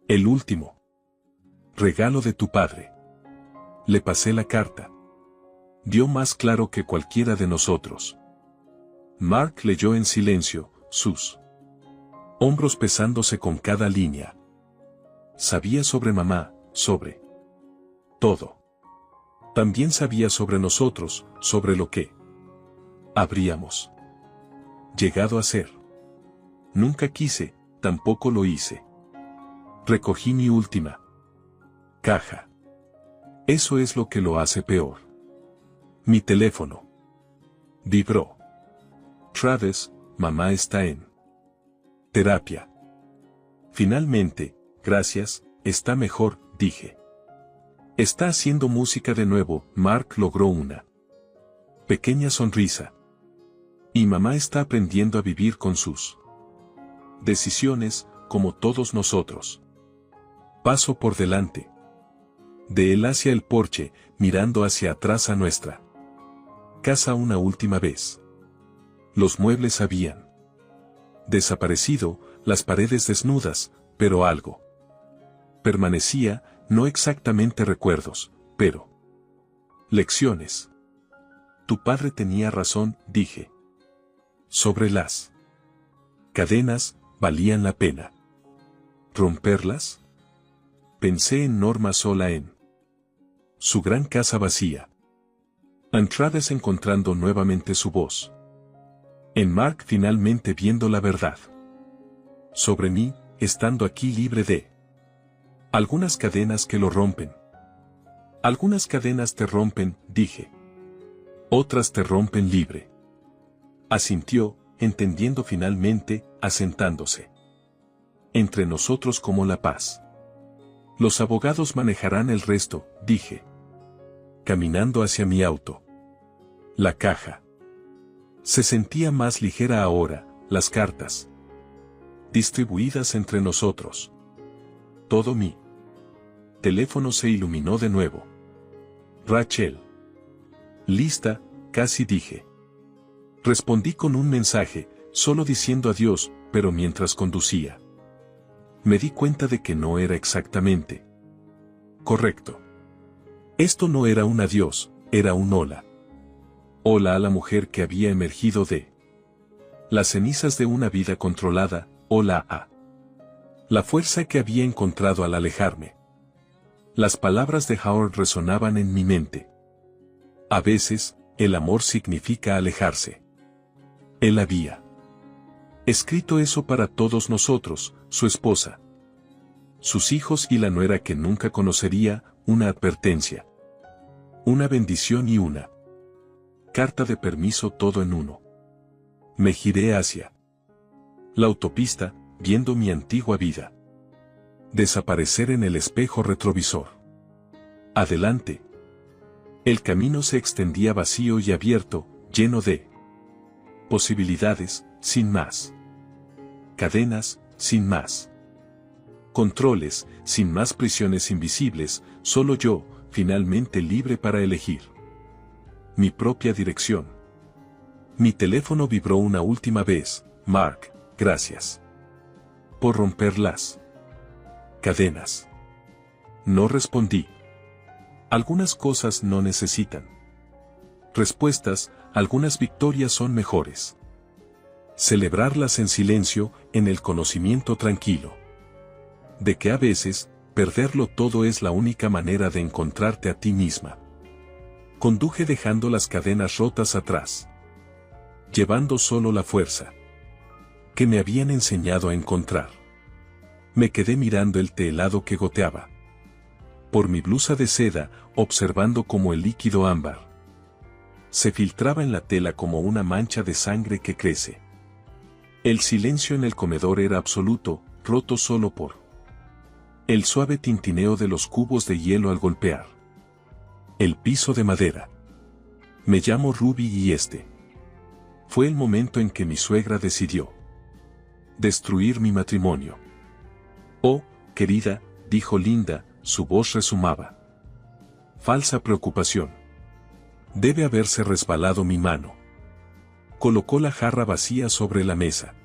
El último regalo de tu padre. Le pasé la carta. Dio más claro que cualquiera de nosotros. Mark leyó en silencio, sus hombros pesándose con cada línea. Sabía sobre mamá, sobre todo. También sabía sobre nosotros, sobre lo que habríamos llegado a ser. Nunca quise, tampoco lo hice. Recogí mi última caja. Eso es lo que lo hace peor. Mi teléfono vibró. Travis, mamá está en terapia. Finalmente, gracias, está mejor, dije. Está haciendo música de nuevo. Mark logró una pequeña sonrisa. Y mamá está aprendiendo a vivir con sus decisiones, como todos nosotros. Paso por delante de él hacia el porche, mirando hacia atrás a nuestra casa una última vez. Los muebles habían desaparecido, las paredes desnudas, pero algo permanecía, no exactamente recuerdos, pero lecciones. Tu padre tenía razón, dije. Sobre las cadenas, valían la pena romperlas. Pensé en Norma sola en su gran casa vacía. Antrades encontrando nuevamente su voz. En Mark finalmente viendo la verdad sobre mí, estando aquí libre de algunas cadenas que lo rompen. Algunas cadenas te rompen, dije. Otras te rompen libre. Asintió, entendiendo finalmente, asentándose entre nosotros como la paz. Los abogados manejarán el resto, dije. Caminando hacia mi auto. La caja se sentía más ligera ahora, las cartas distribuidas entre nosotros. Todo mi teléfono se iluminó de nuevo. Rachel. Lista, casi dije. Respondí con un mensaje, solo diciendo adiós, pero mientras conducía me di cuenta de que no era exactamente correcto. Esto no era un adiós, era un hola. Hola a la mujer que había emergido de las cenizas de una vida controlada, hola a la fuerza que había encontrado al alejarme. Las palabras de Howard resonaban en mi mente. A veces, el amor significa alejarse. Él había escrito eso para todos nosotros, su esposa, sus hijos y la nuera que nunca conocería, una advertencia, una bendición y una carta de permiso, todo en uno. Me giré hacia la autopista, viendo mi antigua vida desaparecer en el espejo retrovisor. Adelante. El camino se extendía vacío y abierto, lleno de posibilidades, sin más cadenas, sin más controles, sin más prisiones invisibles, solo yo, finalmente libre para elegir mi propia dirección. Mi teléfono vibró una última vez. Mark, gracias por romper las cadenas. No respondí. Algunas cosas no necesitan respuestas, algunas victorias son mejores celebrarlas en silencio, en el conocimiento tranquilo de que a veces, perderlo todo es la única manera de encontrarte a ti misma. Conduje dejando las cadenas rotas atrás, llevando solo la fuerza que me habían enseñado a encontrar. Me quedé mirando el té helado que goteaba por mi blusa de seda, observando cómo el líquido ámbar se filtraba en la tela como una mancha de sangre que crece. El silencio en el comedor era absoluto, roto solo por el suave tintineo de los cubos de hielo al golpear el piso de madera. Me llamo Ruby y este fue el momento en que mi suegra decidió destruir mi matrimonio. Oh, querida, dijo Linda, su voz resumaba falsa preocupación. Debe haberse resbalado mi mano. Colocó la jarra vacía sobre la mesa.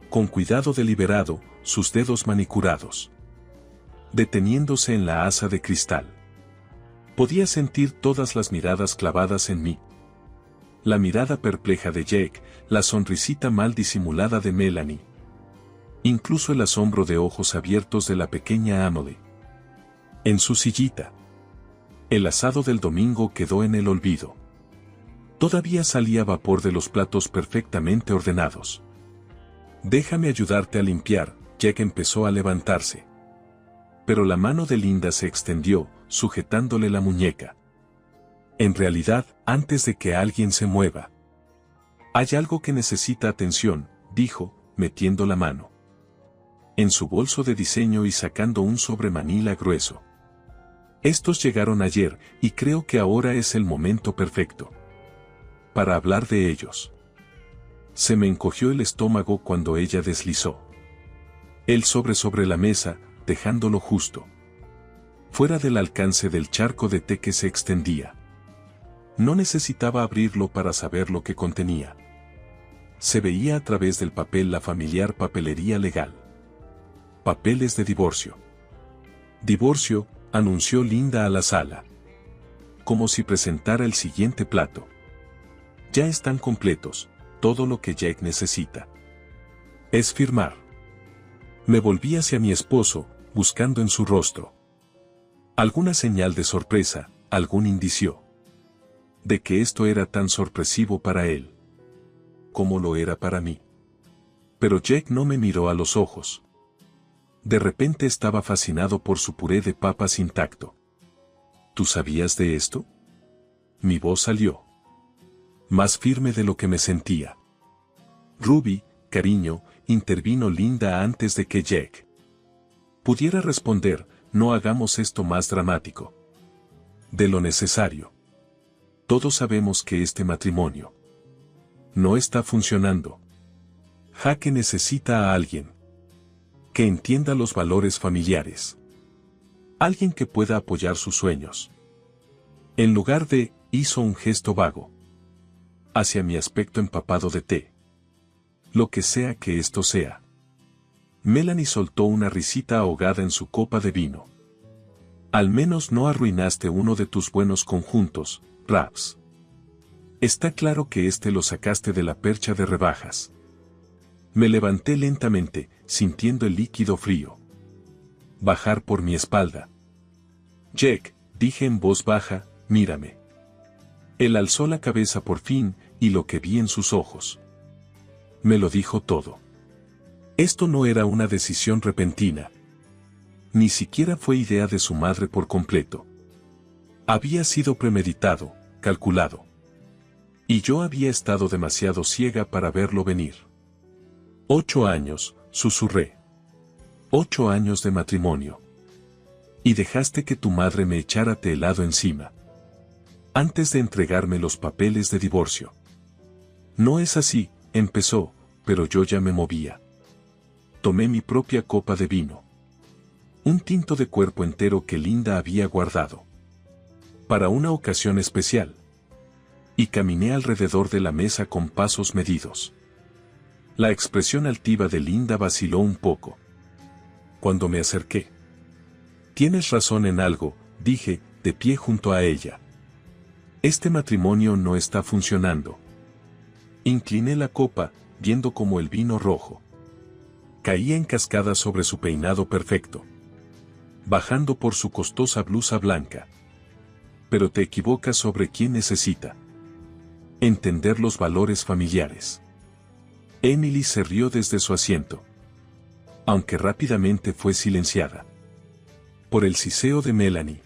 Con cuidado deliberado, sus dedos manicurados deteniéndose en la asa de cristal. Podía sentir todas las miradas clavadas en mí. La mirada perpleja de Jake, la sonrisita mal disimulada de Melanie. Incluso el asombro de ojos abiertos de la pequeña Emily. En su sillita. El asado del domingo quedó en el olvido. Todavía salía vapor de los platos perfectamente ordenados. Déjame ayudarte a limpiar, Jake empezó a levantarse. Pero la mano de Linda se extendió, sujetándole la muñeca. En realidad, antes de que alguien se mueva. Hay algo que necesita atención, dijo, metiendo la mano en su bolso de diseño y sacando un sobre manila grueso. Estos llegaron ayer y creo que ahora es el momento perfecto para hablar de ellos. Se me encogió el estómago cuando ella deslizó el sobre la mesa, dejándolo justo fuera del alcance del charco de té que se extendía. No necesitaba abrirlo para saber lo que contenía. Se veía a través del papel la familiar papelería legal. Papeles de divorcio. Divorcio, anunció Linda a la sala. Como si presentara el siguiente plato. Ya están completos, todo lo que Jack necesita es firmar. Me volví hacia mi esposo, buscando en su rostro alguna señal de sorpresa, algún indicio de que esto era tan sorpresivo para él como lo era para mí. Pero Jack no me miró a los ojos. De repente estaba fascinado por su puré de papas intacto. ¿Tú sabías de esto? Mi voz salió más firme de lo que me sentía. Ruby, cariño, intervino Linda antes de que Jack pudiera responder. No hagamos esto más dramático de lo necesario. Todos sabemos que este matrimonio no está funcionando. Jack necesita a alguien que entienda los valores familiares. Alguien que pueda apoyar sus sueños. En lugar de, hizo un gesto vago hacia mi aspecto empapado de té. Lo que sea que esto sea. Melanie soltó una risita ahogada en su copa de vino. Al menos no arruinaste uno de tus buenos conjuntos, Raps. Está claro que este lo sacaste de la percha de rebajas. Me levanté lentamente, sintiendo el líquido frío bajar por mi espalda. Jack, dije en voz baja, mírame. Él alzó la cabeza por fin, y lo que vi en sus ojos me lo dijo todo. Esto no era una decisión repentina. Ni siquiera fue idea de su madre por completo. Había sido premeditado, calculado. Y yo había estado demasiado ciega para verlo venir. 8 años, susurré. 8 años de matrimonio. Y dejaste que tu madre me echara té helado encima antes de entregarme los papeles de divorcio. No es así, empezó, pero yo ya me movía. Tomé mi propia copa de vino. Un tinto de cuerpo entero que Linda había guardado para una ocasión especial. Y caminé alrededor de la mesa con pasos medidos. La expresión altiva de Linda vaciló un poco cuando me acerqué. Tienes razón en algo, dije, de pie junto a ella. Este matrimonio no está funcionando. Incliné la copa, viendo cómo el vino rojo caía en cascada sobre su peinado perfecto, bajando por su costosa blusa blanca. Pero te equivocas sobre quién necesita entender los valores familiares. Emily se rió desde su asiento, aunque rápidamente fue silenciada por el siseo de Melanie.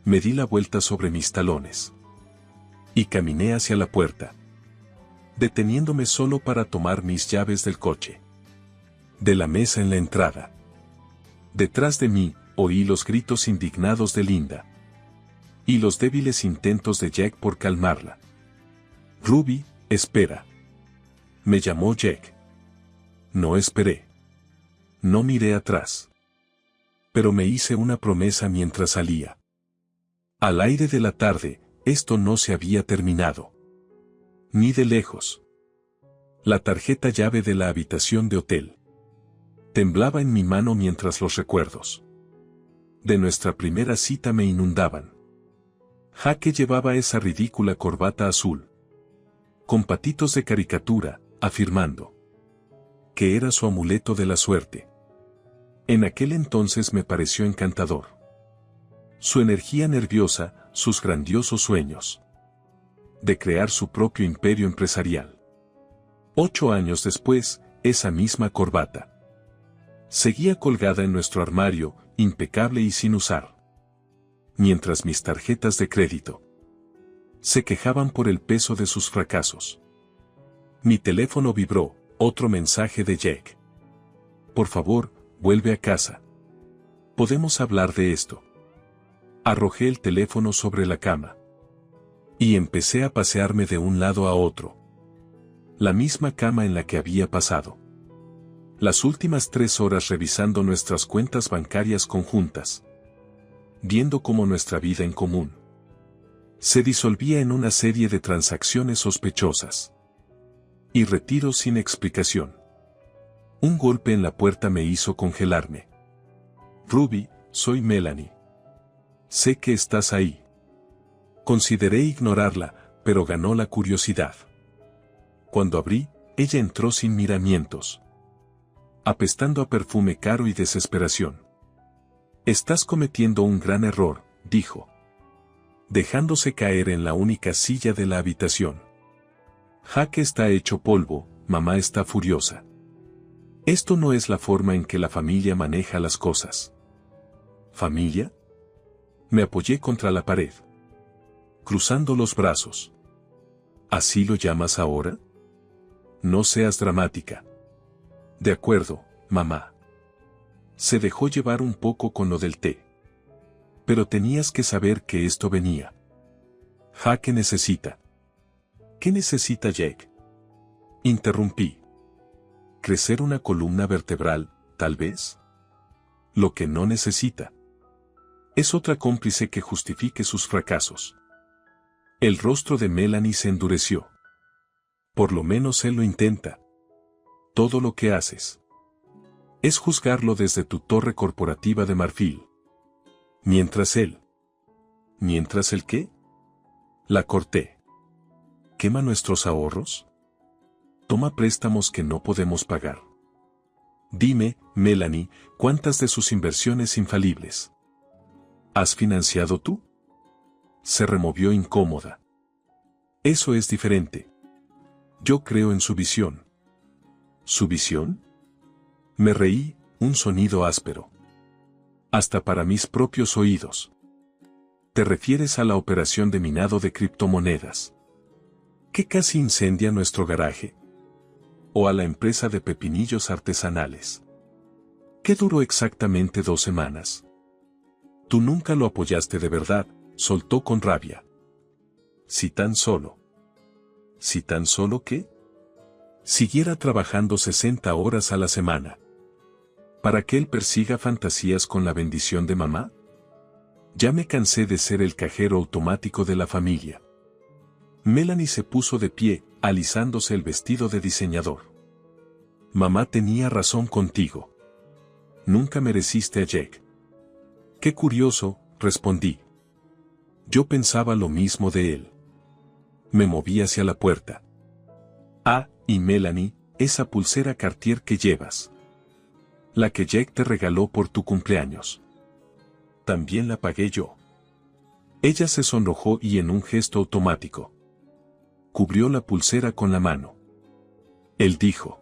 Me di la vuelta sobre mis talones y caminé hacia la puerta, deteniéndome solo para tomar mis llaves del coche. De la mesa en la entrada. Detrás de mí, oí los gritos indignados de Linda y los débiles intentos de Jack por calmarla. Ruby, espera. Me llamó Jack. No esperé. No miré atrás. Pero me hice una promesa mientras salía. Al aire de la tarde, esto no se había terminado. Ni de lejos. La tarjeta llave de la habitación de hotel temblaba en mi mano mientras los recuerdos de nuestra primera cita me inundaban. Jaque llevaba esa ridícula corbata azul, con patitos de caricatura, afirmando que era su amuleto de la suerte. En aquel entonces me pareció encantador. Su energía nerviosa, sus grandiosos sueños de crear su propio imperio empresarial. 8 años después, esa misma corbata seguía colgada en nuestro armario, impecable y sin usar. Mientras mis tarjetas de crédito se quejaban por el peso de sus fracasos. Mi teléfono vibró, otro mensaje de Jack. Por favor, vuelve a casa. Podemos hablar de esto. Arrojé el teléfono sobre la cama. Y empecé a pasearme de un lado a otro. La misma cama en la que había pasado las últimas 3 horas revisando nuestras cuentas bancarias conjuntas. Viendo cómo nuestra vida en común se disolvía en una serie de transacciones sospechosas. Y retiros sin explicación. Un golpe en la puerta me hizo congelarme. Ruby, soy Melanie. Sé que estás ahí. Consideré ignorarla, pero ganó la curiosidad. Cuando abrí, ella entró sin miramientos, apestando a perfume caro y desesperación. Estás cometiendo un gran error, dijo, dejándose caer en la única silla de la habitación. Jack está hecho polvo, mamá está furiosa. Esto no es la forma en que la familia maneja las cosas. ¿Familia? Me apoyé contra la pared, cruzando los brazos. ¿Así lo llamas ahora? No seas dramática. De acuerdo, mamá. Se dejó llevar un poco con lo del té. Pero tenías que saber que esto venía. Jaque necesita. ¿Qué necesita Jake? Interrumpí. Crecer una columna vertebral, tal vez. Lo que no necesita es otra cómplice que justifique sus fracasos. El rostro de Melanie se endureció. Por lo menos él lo intenta. Todo lo que haces es juzgarlo desde tu torre corporativa de marfil. ¿Mientras él qué? La corté. ¿Quema nuestros ahorros? Toma préstamos que no podemos pagar. Dime, Melanie, ¿cuántas de sus inversiones infalibles has financiado tú? Se removió incómoda. Eso es diferente. Yo creo en su visión. ¿Su visión? Me reí, un sonido áspero. Hasta para mis propios oídos. ¿Te refieres a la operación de minado de criptomonedas que casi incendia nuestro garaje? ¿O a la empresa de pepinillos artesanales que duró exactamente 2 semanas? Tú nunca lo apoyaste de verdad, soltó con rabia. Si tan solo qué? Siguiera trabajando 60 horas a la semana. ¿Para que él persiga fantasías con la bendición de mamá? Ya me cansé de ser el cajero automático de la familia. Melanie se puso de pie, alisándose el vestido de diseñador. Mamá tenía razón contigo. Nunca mereciste a Jake. Qué curioso, respondí. Yo pensaba lo mismo de él. Me moví hacia la puerta. Ah, y Melanie, esa pulsera Cartier que llevas. La que Jake te regaló por tu cumpleaños. También la pagué yo. Ella se sonrojó y en un gesto automático cubrió la pulsera con la mano. Él dijo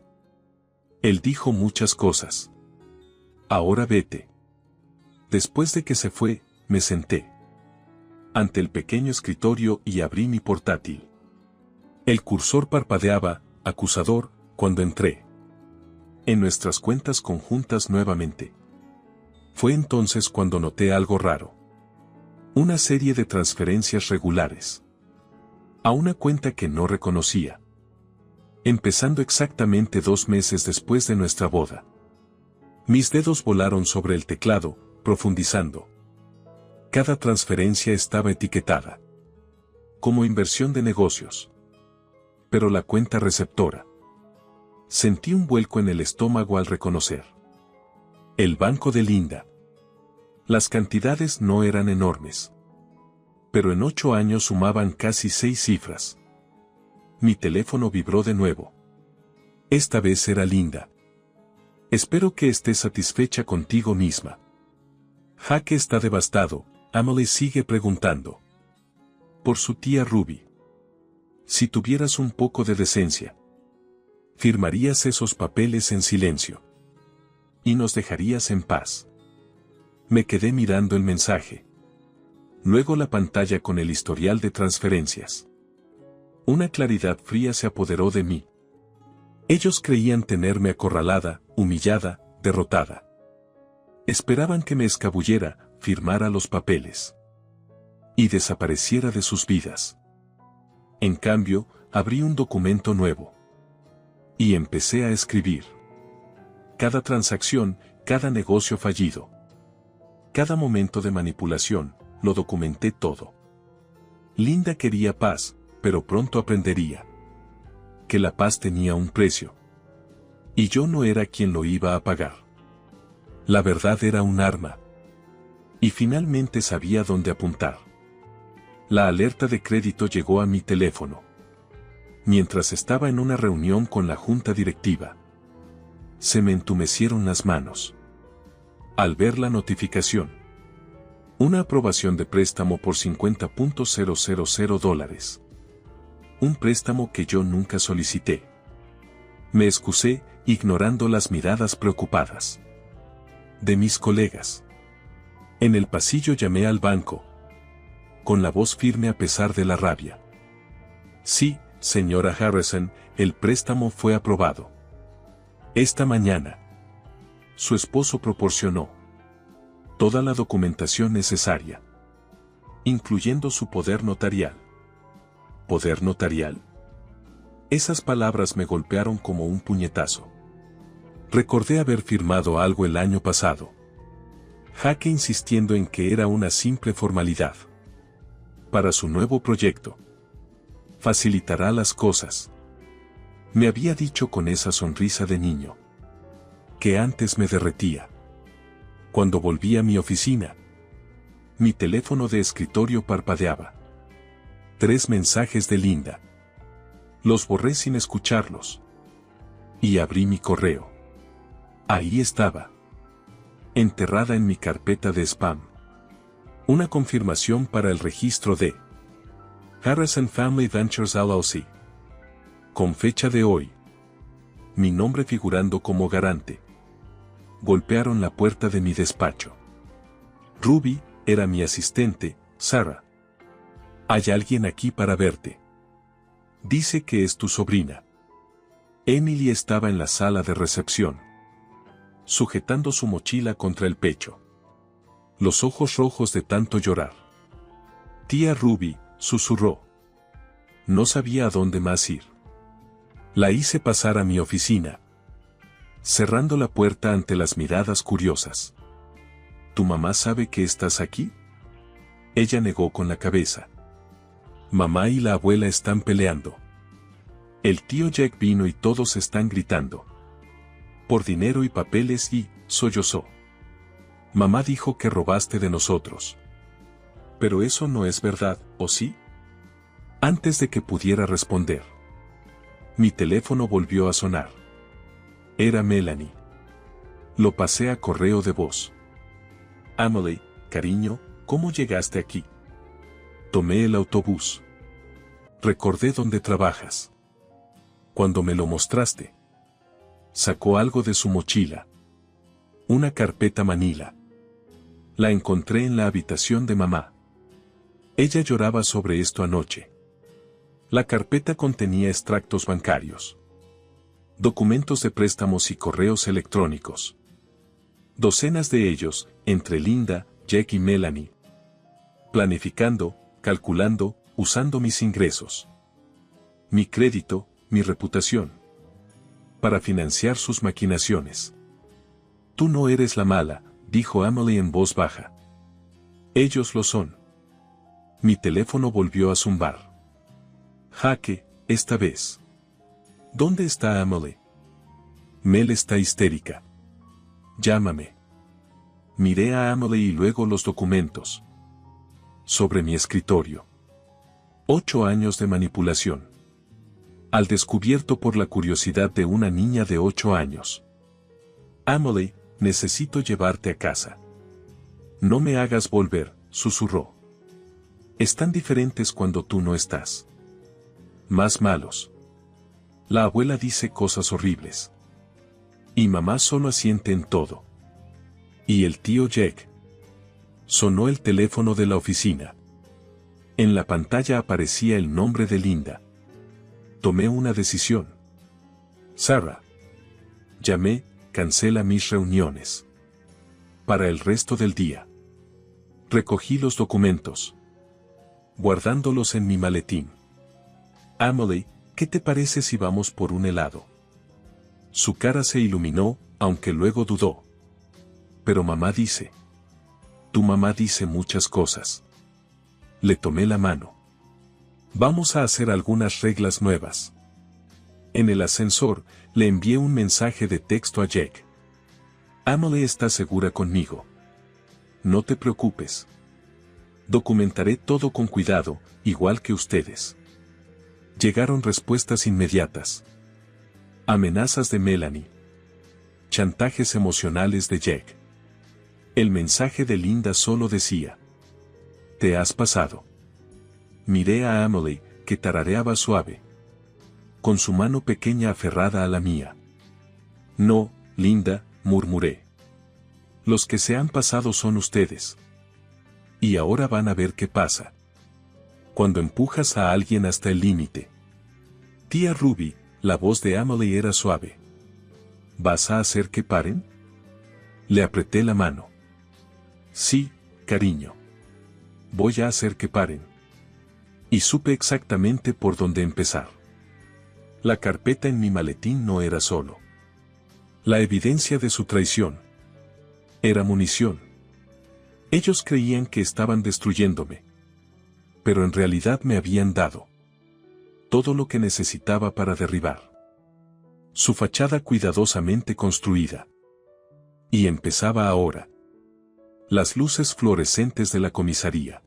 muchas cosas. Ahora vete. Después de que se fue, me senté ante el pequeño escritorio y abrí mi portátil. El cursor parpadeaba, acusador, cuando entré en nuestras cuentas conjuntas nuevamente. Fue entonces cuando noté algo raro. Una serie de transferencias regulares a una cuenta que no reconocía. Empezando exactamente 2 meses después de nuestra boda. Mis dedos volaron sobre el teclado, profundizando. Cada transferencia estaba etiquetada como inversión de negocios. Pero la cuenta receptora. Sentí un vuelco en el estómago al reconocer el banco de Linda. Las cantidades no eran enormes. Pero en 8 años sumaban casi 6 cifras. Mi teléfono vibró de nuevo. Esta vez era Linda. Espero que estés satisfecha contigo misma. Jaque está devastado, Emily sigue preguntando. Por su tía Ruby. Si tuvieras un poco de decencia, firmarías esos papeles en silencio. Y nos dejarías en paz. Me quedé mirando el mensaje. Luego la pantalla con el historial de transferencias. Una claridad fría se apoderó de mí. Ellos creían tenerme acorralada, humillada, derrotada. Esperaban que me escabullera, firmara los papeles. y desapareciera de sus vidas. En cambio, abrí un documento nuevo. Y empecé a escribir. Cada transacción, cada negocio fallido. Cada momento de manipulación, lo documenté todo. Linda quería paz, pero pronto aprendería que la paz tenía un precio. Y yo no era quien lo iba a pagar. La verdad era un arma. Y finalmente sabía dónde apuntar. La alerta de crédito llegó a mi teléfono. Mientras estaba en una reunión con la junta directiva. Se me entumecieron las manos. Al ver la notificación. Una aprobación de préstamo por $50,000. Un préstamo que yo nunca solicité. Me excusé, ignorando las miradas preocupadas de mis colegas. En el pasillo llamé al banco. Con la voz firme a pesar de la rabia. Sí, señora Harrison, el préstamo fue aprobado. Esta mañana. Su esposo proporcionó toda la documentación necesaria, incluyendo su poder notarial. ¿Poder notarial? Esas palabras me golpearon como un puñetazo. Recordé haber firmado algo el año pasado. Jaque insistiendo en que era una simple formalidad. Para su nuevo proyecto. Facilitará las cosas. Me había dicho con esa sonrisa de niño. Que antes me derretía. Cuando volví a mi oficina. Mi teléfono de escritorio parpadeaba. 3 mensajes de Linda. Los borré sin escucharlos. Y abrí mi correo. Ahí estaba. Enterrada en mi carpeta de spam. Una confirmación para el registro de Harrison Family Ventures LLC. Con fecha de hoy. Mi nombre figurando como garante. Golpearon la puerta de mi despacho. Ruby, era mi asistente, Sarah. Hay alguien aquí para verte. Dice que es tu sobrina. Emily estaba en la sala de recepción. Sujetando su mochila contra el pecho. Los ojos rojos de tanto llorar. Tía Ruby, susurró. No sabía a dónde más ir. La hice pasar a mi oficina. Cerrando la puerta ante las miradas curiosas. ¿Tu mamá sabe que estás aquí? Ella negó con la cabeza. Mamá y la abuela están peleando. El tío Jack vino y todos están gritando. Por dinero y papeles y, sollozó. Mamá dijo que robaste de nosotros. Pero eso no es verdad, ¿o sí? Antes de que pudiera responder. Mi teléfono volvió a sonar. Era Melanie. Lo pasé a correo de voz. Emily, cariño, ¿cómo llegaste aquí? Tomé el autobús. Recordé dónde trabajas. Cuando me lo mostraste. Sacó algo de su mochila. Una carpeta manila. La encontré en la habitación de mamá. Ella lloraba sobre esto anoche. La carpeta contenía extractos bancarios. Documentos de préstamos y correos electrónicos. Docenas de ellos, entre Linda, Jack y Melanie. Planificando, calculando, usando mis ingresos. Mi crédito, mi reputación. Para financiar sus maquinaciones. Tú no eres la mala, dijo Emily en voz baja. Ellos lo son. Mi teléfono volvió a zumbar. Jaque, esta vez. ¿Dónde está Emily? Mel está histérica. Llámame. Miré a Emily y luego los documentos. Sobre mi escritorio. 8 años de manipulación. Al descubierto por la curiosidad de una niña de 8 años. Emily, necesito llevarte a casa. No me hagas volver, susurró. Están diferentes cuando tú no estás. Más malos. La abuela dice cosas horribles. Y mamá solo asiente en todo. ¿Y el tío Jack? Sonó el teléfono de la oficina. En la pantalla aparecía el nombre de Linda. Tomé una decisión. Sarah. Llamé, cancela mis reuniones. Para el resto del día. Recogí los documentos. guardándolos en mi maletín. Emily, ¿qué te parece si vamos por un helado? Su cara se iluminó, aunque luego dudó. Pero mamá dice. Tu mamá dice muchas cosas. Le tomé la mano. Vamos a hacer algunas reglas nuevas. En el ascensor, le envié un mensaje de texto a Jake. Emily está segura conmigo. No te preocupes. Documentaré todo con cuidado, igual que ustedes. Llegaron respuestas inmediatas. Amenazas de Melanie. Chantajes emocionales de Jake. El mensaje de Linda solo decía. Te has pasado. Miré a Emily, que tarareaba suave. Con su mano pequeña aferrada a la mía. No, Linda, murmuré. Los que se han pasado son ustedes. Y ahora van a ver qué pasa. Cuando empujas a alguien hasta el límite. Tía Ruby, la voz de Emily era suave. ¿Vas a hacer que paren? Le apreté la mano. Sí, cariño. Voy a hacer que paren. Y supe exactamente por dónde empezar. La carpeta en mi maletín no era solo la evidencia de su traición. Era munición. Ellos creían que estaban destruyéndome. Pero en realidad me habían dado todo lo que necesitaba para derribar su fachada cuidadosamente construida. Y empezaba ahora. Las luces fluorescentes de la comisaría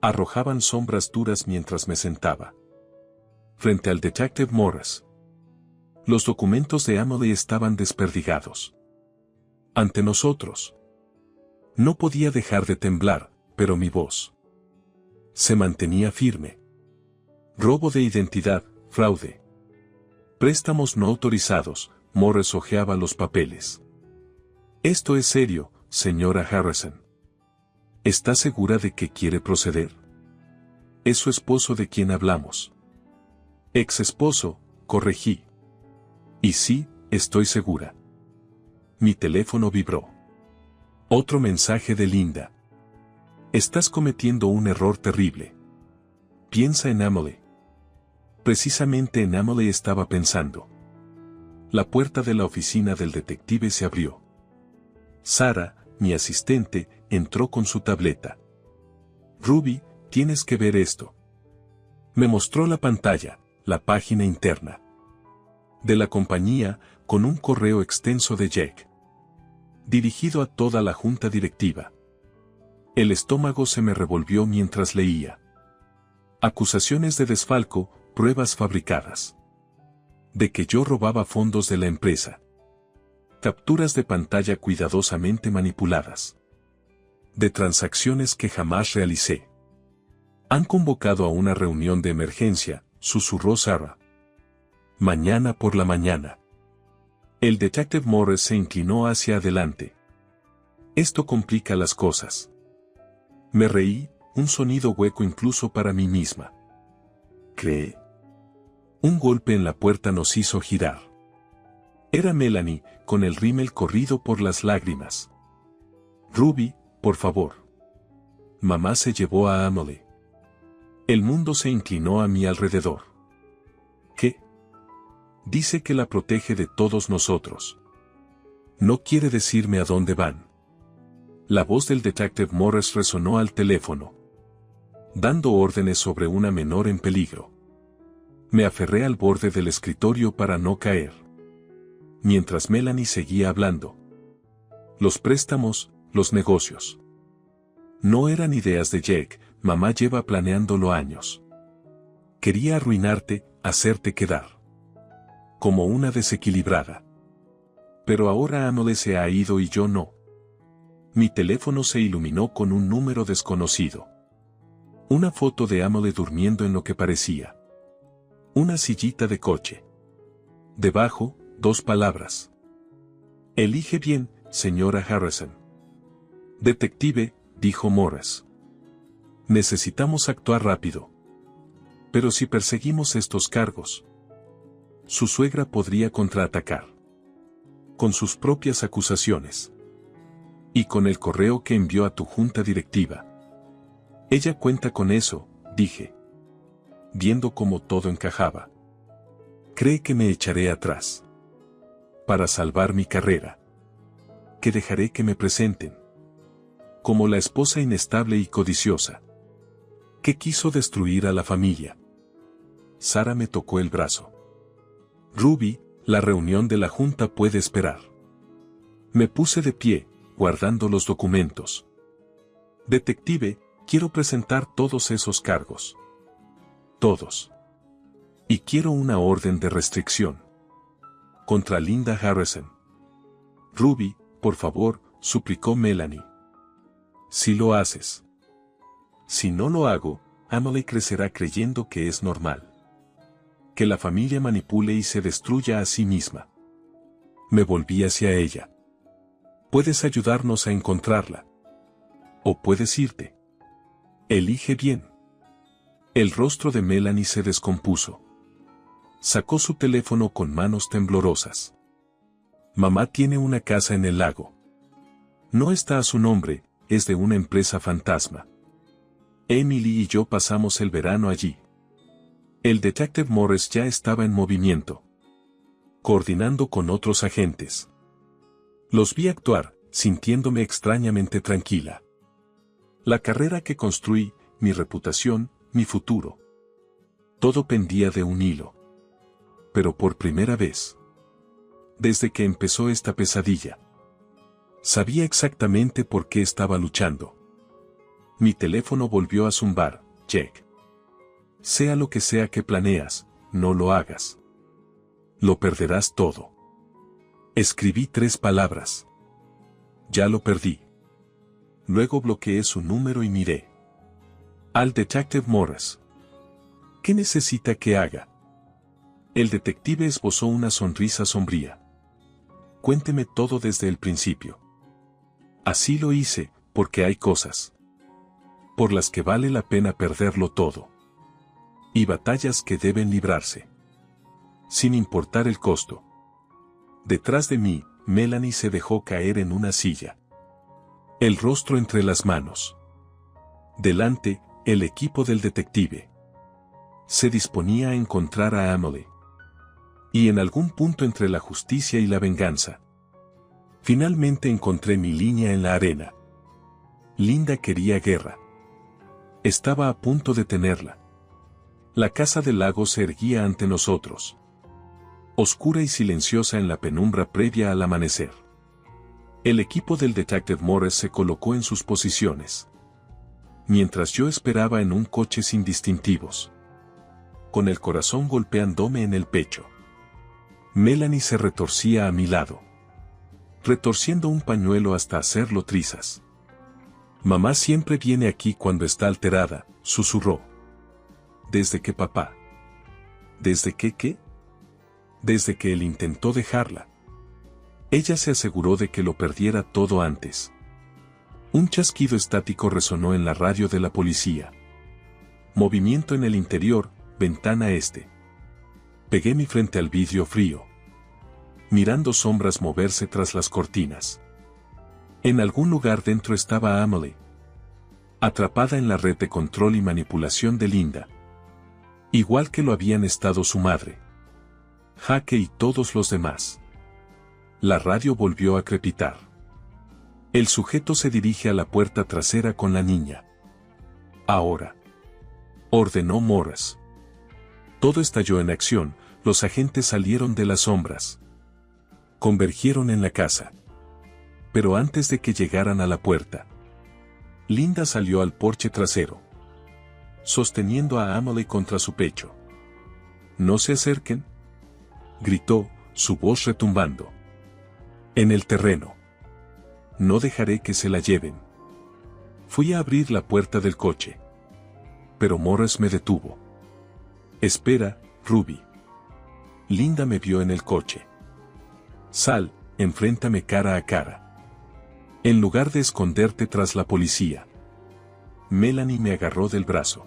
arrojaban sombras duras mientras me sentaba frente al Detective Morris. Los documentos de Emily estaban desperdigados ante nosotros. No podía dejar de temblar, pero mi voz se mantenía firme. Robo de identidad, fraude. Préstamos no autorizados. Morris hojeaba los papeles. Esto es serio, señora Harrison. ¿Está segura de que quiere proceder? Es su esposo de quien hablamos. Ex esposo, corregí. Y sí, estoy segura. Mi teléfono vibró. Otro mensaje de Linda. Estás cometiendo un error terrible. Piensa en Emily. Precisamente en Emily estaba pensando. La puerta de la oficina del detective se abrió. Sara, mi asistente, entró con su tableta. Ruby, tienes que ver esto. Me mostró la pantalla, la página interna de la compañía, con un correo extenso de Jake, dirigido a toda la junta directiva. El estómago se me revolvió mientras leía. Acusaciones de desfalco, pruebas fabricadas. De que yo robaba fondos de la empresa. Capturas de pantalla cuidadosamente manipuladas. De transacciones que jamás realicé. Han convocado a una reunión de emergencia, susurró Sara. Mañana por la mañana. El Detective Morris se inclinó hacia adelante. Esto complica las cosas. Me reí, un sonido hueco incluso para mí misma. ¿Cree? Un golpe en la puerta nos hizo girar. Era Melanie, con el rímel corrido por las lágrimas. Ruby, por favor. Mamá se llevó a Emily. El mundo se inclinó a mi alrededor. ¿Qué? Dice que la protege de todos nosotros. No quiere decirme a dónde van. La voz del Detective Morris resonó al teléfono, dando órdenes sobre una menor en peligro. Me aferré al borde del escritorio para no caer. Mientras Melanie seguía hablando. Los préstamos, los negocios. No eran ideas de Jake, mamá lleva planeándolo años. Quería arruinarte, hacerte quedar como una desequilibrada. Pero ahora Emily se ha ido y yo no. Mi teléfono se iluminó con un número desconocido. Una foto de Emily durmiendo en lo que parecía una sillita de coche. Debajo, 2 palabras. Elige bien, señora Harrison. Detective, dijo Morris. Necesitamos actuar rápido. Pero si perseguimos estos cargos, su suegra podría contraatacar. Con sus propias acusaciones. Y con el correo que envió a tu junta directiva. Ella cuenta con eso, dije, viendo cómo todo encajaba. Cree que me echaré atrás para salvar mi carrera. Que dejaré que me presenten como la esposa inestable y codiciosa que quiso destruir a la familia. Sara me tocó el brazo. Ruby, la reunión de la junta puede esperar. Me puse de pie, guardando los documentos. Detective, quiero presentar todos esos cargos. Todos. Y quiero una orden de restricción. Contra Linda Harrison. Ruby, por favor, suplicó Melanie. Si lo haces. Si no lo hago, Emily crecerá creyendo que es normal. Que la familia manipule y se destruya a sí misma. Me volví hacia ella. Puedes ayudarnos a encontrarla. O puedes irte. Elige bien. El rostro de Melanie se descompuso. Sacó su teléfono con manos temblorosas. Mamá tiene una casa en el lago. No está a su nombre, es de una empresa fantasma. Emily y yo pasamos el verano allí. El detective Morris ya estaba en movimiento, coordinando con otros agentes. Los vi actuar, sintiéndome extrañamente tranquila. La carrera que construí, mi reputación, mi futuro. Todo pendía de un hilo. Pero por primera vez, desde que empezó esta pesadilla, sabía exactamente por qué estaba luchando. Mi teléfono volvió a zumbar. Check. Sea lo que sea que planeas, no lo hagas. Lo perderás todo. Escribí 3 palabras. Ya lo perdí. Luego bloqueé su número y miré al detective Morris. ¿Qué necesita que haga? El detective esbozó una sonrisa sombría. Cuénteme todo desde el principio. Así lo hice, porque hay cosas por las que vale la pena perderlo todo. Y batallas que deben librarse, sin importar el costo. Detrás de mí, Melanie se dejó caer en una silla, el rostro entre las manos. Delante, el equipo del detective se disponía a encontrar a Emily. Y en algún punto entre la justicia y la venganza, finalmente encontré mi línea en la arena. Linda quería guerra. Estaba a punto de tenerla. La casa del lago se erguía ante nosotros, oscura y silenciosa en la penumbra previa al amanecer. El equipo del detective Morris se colocó en sus posiciones, mientras yo esperaba en un coche sin distintivos, con el corazón golpeándome en el pecho. Melanie se retorcía a mi lado, retorciendo un pañuelo hasta hacerlo trizas. Mamá siempre viene aquí cuando está alterada, susurró. ¿Desde que papá? ¿Desde que qué? Desde que él intentó dejarla. Ella se aseguró de que lo perdiera todo antes. Un chasquido estático resonó en la radio de la policía. Movimiento en el interior, ventana este. Pegué mi frente al vidrio frío, mirando sombras moverse tras las cortinas. En algún lugar dentro estaba Emily, atrapada en la red de control y manipulación de Linda. Igual que lo habían estado su madre, Jaque y todos los demás. La radio volvió a crepitar. El sujeto se dirige a la puerta trasera con la niña. Ahora, ordenó Morris. Todo estalló en acción, los agentes salieron de las sombras. Convergieron en la casa. Pero antes de que llegaran a la puerta, Linda salió al porche trasero, sosteniendo a Emily contra su pecho. «No se acerquen», gritó, su voz retumbando. «En el terreno. No dejaré que se la lleven». Fui a abrir la puerta del coche, pero Morris me detuvo. «Espera, Ruby». Linda me vio en el coche. «Sal, enfréntame cara a cara. En lugar de esconderte tras la policía». Melanie me agarró del brazo.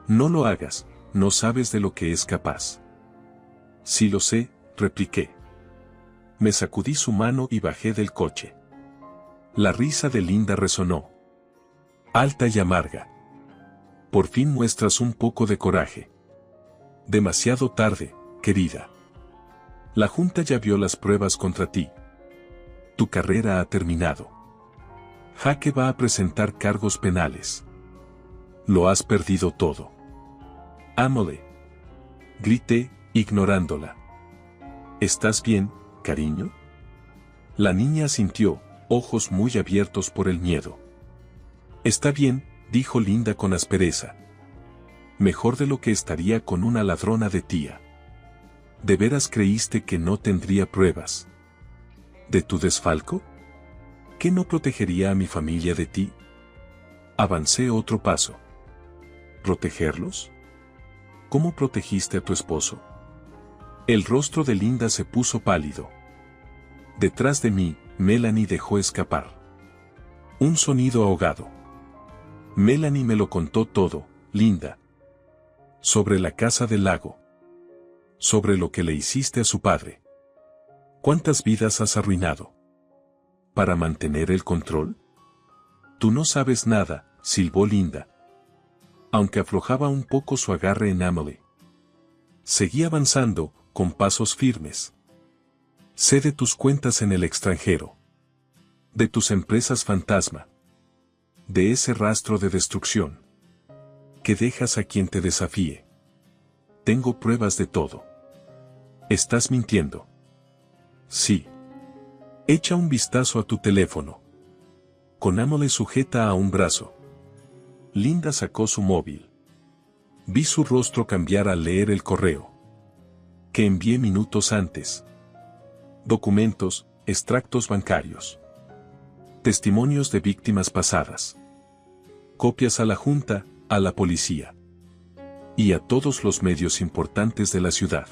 «No lo hagas, no sabes de lo que es capaz». «Sí lo sé», repliqué. Me sacudí su mano y bajé del coche. La risa de Linda resonó, alta y amarga. Por fin muestras un poco de coraje. Demasiado tarde, querida. La Junta ya vio las pruebas contra ti. Tu carrera ha terminado. Jake va a presentar cargos penales. Lo has perdido todo. Emily. Grité, ignorándola. ¿Estás bien, cariño? La niña asintió, ojos muy abiertos por el miedo. Está bien, dijo Linda con aspereza. Mejor de lo que estaría con una ladrona de tía. ¿De veras creíste que no tendría pruebas? ¿De tu desfalco? ¿Qué no protegería a mi familia de ti? Avancé otro paso. ¿Protegerlos? ¿Cómo protegiste a tu esposo? El rostro de Linda se puso pálido. Detrás de mí, Melanie dejó escapar un sonido ahogado. Melanie me lo contó todo, Linda. Sobre la casa del lago. Sobre lo que le hiciste a su padre. ¿Cuántas vidas has arruinado? ¿Para mantener el control? Tú no sabes nada, silbó Linda. Aunque aflojaba un poco su agarre en Emily. Seguí avanzando, con pasos firmes. Sé de tus cuentas en el extranjero. De tus empresas fantasma. De ese rastro de destrucción. Que dejas a quien te desafíe. Tengo pruebas de todo. ¿Estás mintiendo? Sí. Echa un vistazo a tu teléfono. Con Emily sujeta a un brazo. Linda sacó su móvil. Vi su rostro cambiar al leer el correo. Que envié minutos antes. Documentos, extractos bancarios. Testimonios de víctimas pasadas. Copias a la Junta, a la policía. Y a todos los medios importantes de la ciudad.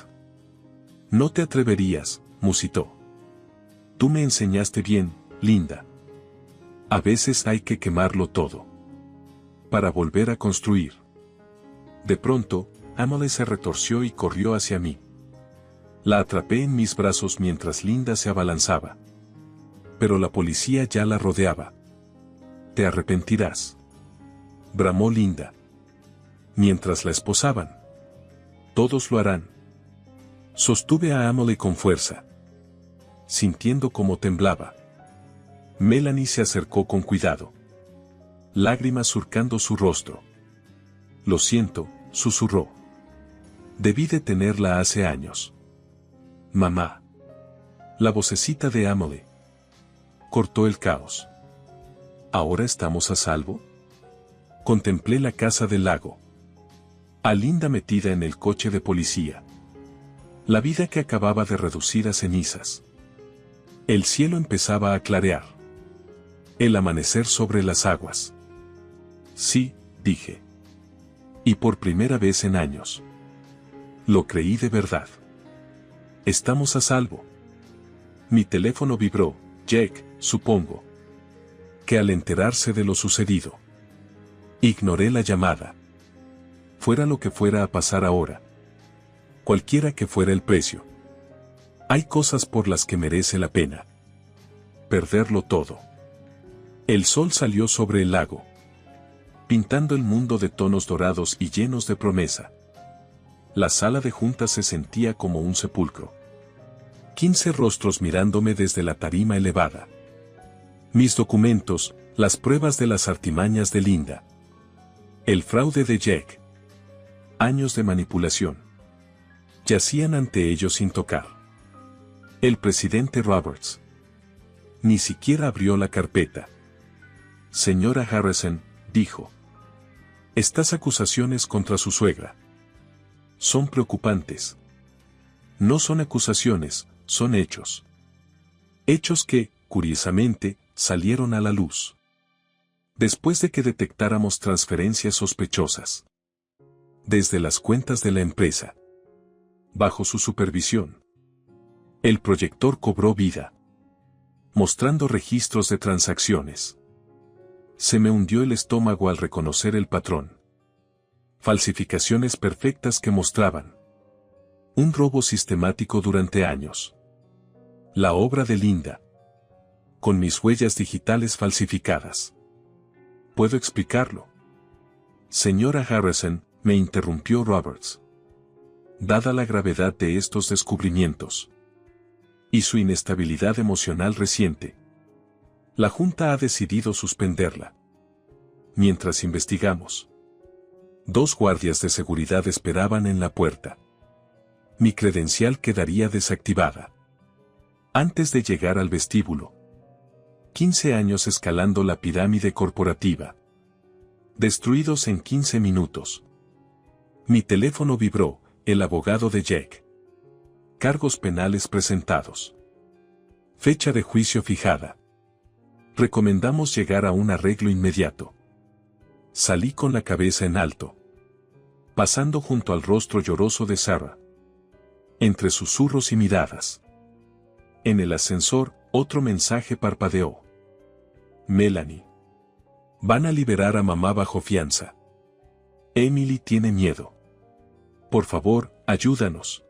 No te atreverías, musitó. Tú me enseñaste bien, Linda. A veces hay que quemarlo todo. Para volver a construir. De pronto, Emily se retorció y corrió hacia mí. La atrapé en mis brazos mientras Linda se abalanzaba. Pero la policía ya la rodeaba. Te arrepentirás. Bramó Linda. Mientras la esposaban. Todos lo harán. Sostuve a Emily con fuerza. Sintiendo cómo temblaba. Melanie se acercó con cuidado. Lágrimas surcando su rostro. Lo siento, susurró. Debí detenerla hace años. Mamá. La vocecita de Emily. Cortó el caos. ¿Ahora estamos a salvo? Contemplé la casa del lago. A Linda metida en el coche de policía. La vida que acababa de reducir a cenizas. El cielo empezaba a clarear. El amanecer sobre las aguas. Sí, dije. Y por primera vez en años. Lo creí de verdad. Estamos a salvo. Mi teléfono vibró, Jack, supongo. Que al enterarse de lo sucedido. Ignoré la llamada. Fuera lo que fuera a pasar ahora. Cualquiera que fuera el precio. Hay cosas por las que merece la pena. Perderlo todo. El sol salió sobre el lago. Pintando el mundo de tonos dorados y llenos de promesa. La sala de juntas se sentía como un sepulcro. 15 rostros mirándome desde la tarima elevada. Mis documentos, las pruebas de las artimañas de Linda. El fraude de Jack. Años de manipulación. Yacían ante ellos sin tocar. El presidente Roberts. Ni siquiera abrió la carpeta. Señora Harrison, dijo. Estas acusaciones contra su suegra. Son preocupantes. No son acusaciones, son hechos. Hechos que, curiosamente, salieron a la luz. Después de que detectáramos transferencias sospechosas. Desde las cuentas de la empresa. Bajo su supervisión. El proyector cobró vida. Mostrando registros de transacciones. Se me hundió el estómago al reconocer el patrón. Falsificaciones perfectas que mostraban. Un robo sistemático durante años. La obra de Linda. Con mis huellas digitales falsificadas. Puedo explicarlo. Señora Harrison, me interrumpió Roberts. Dada la gravedad de estos descubrimientos y su inestabilidad emocional reciente, la Junta ha decidido suspenderla. Mientras investigamos, 2 guardias de seguridad esperaban en la puerta. Mi credencial quedaría desactivada antes de llegar al vestíbulo. 15 años escalando la pirámide corporativa. Destruidos en 15 minutos. Mi teléfono vibró, el abogado de Jake. Cargos penales presentados. Fecha de juicio fijada. Recomendamos llegar a un arreglo inmediato. Salí con la cabeza en alto, pasando junto al rostro lloroso de Sarah. Entre susurros y miradas. En el ascensor, otro mensaje parpadeó. Melanie. Van a liberar a mamá bajo fianza. Emily tiene miedo. Por favor, ayúdanos.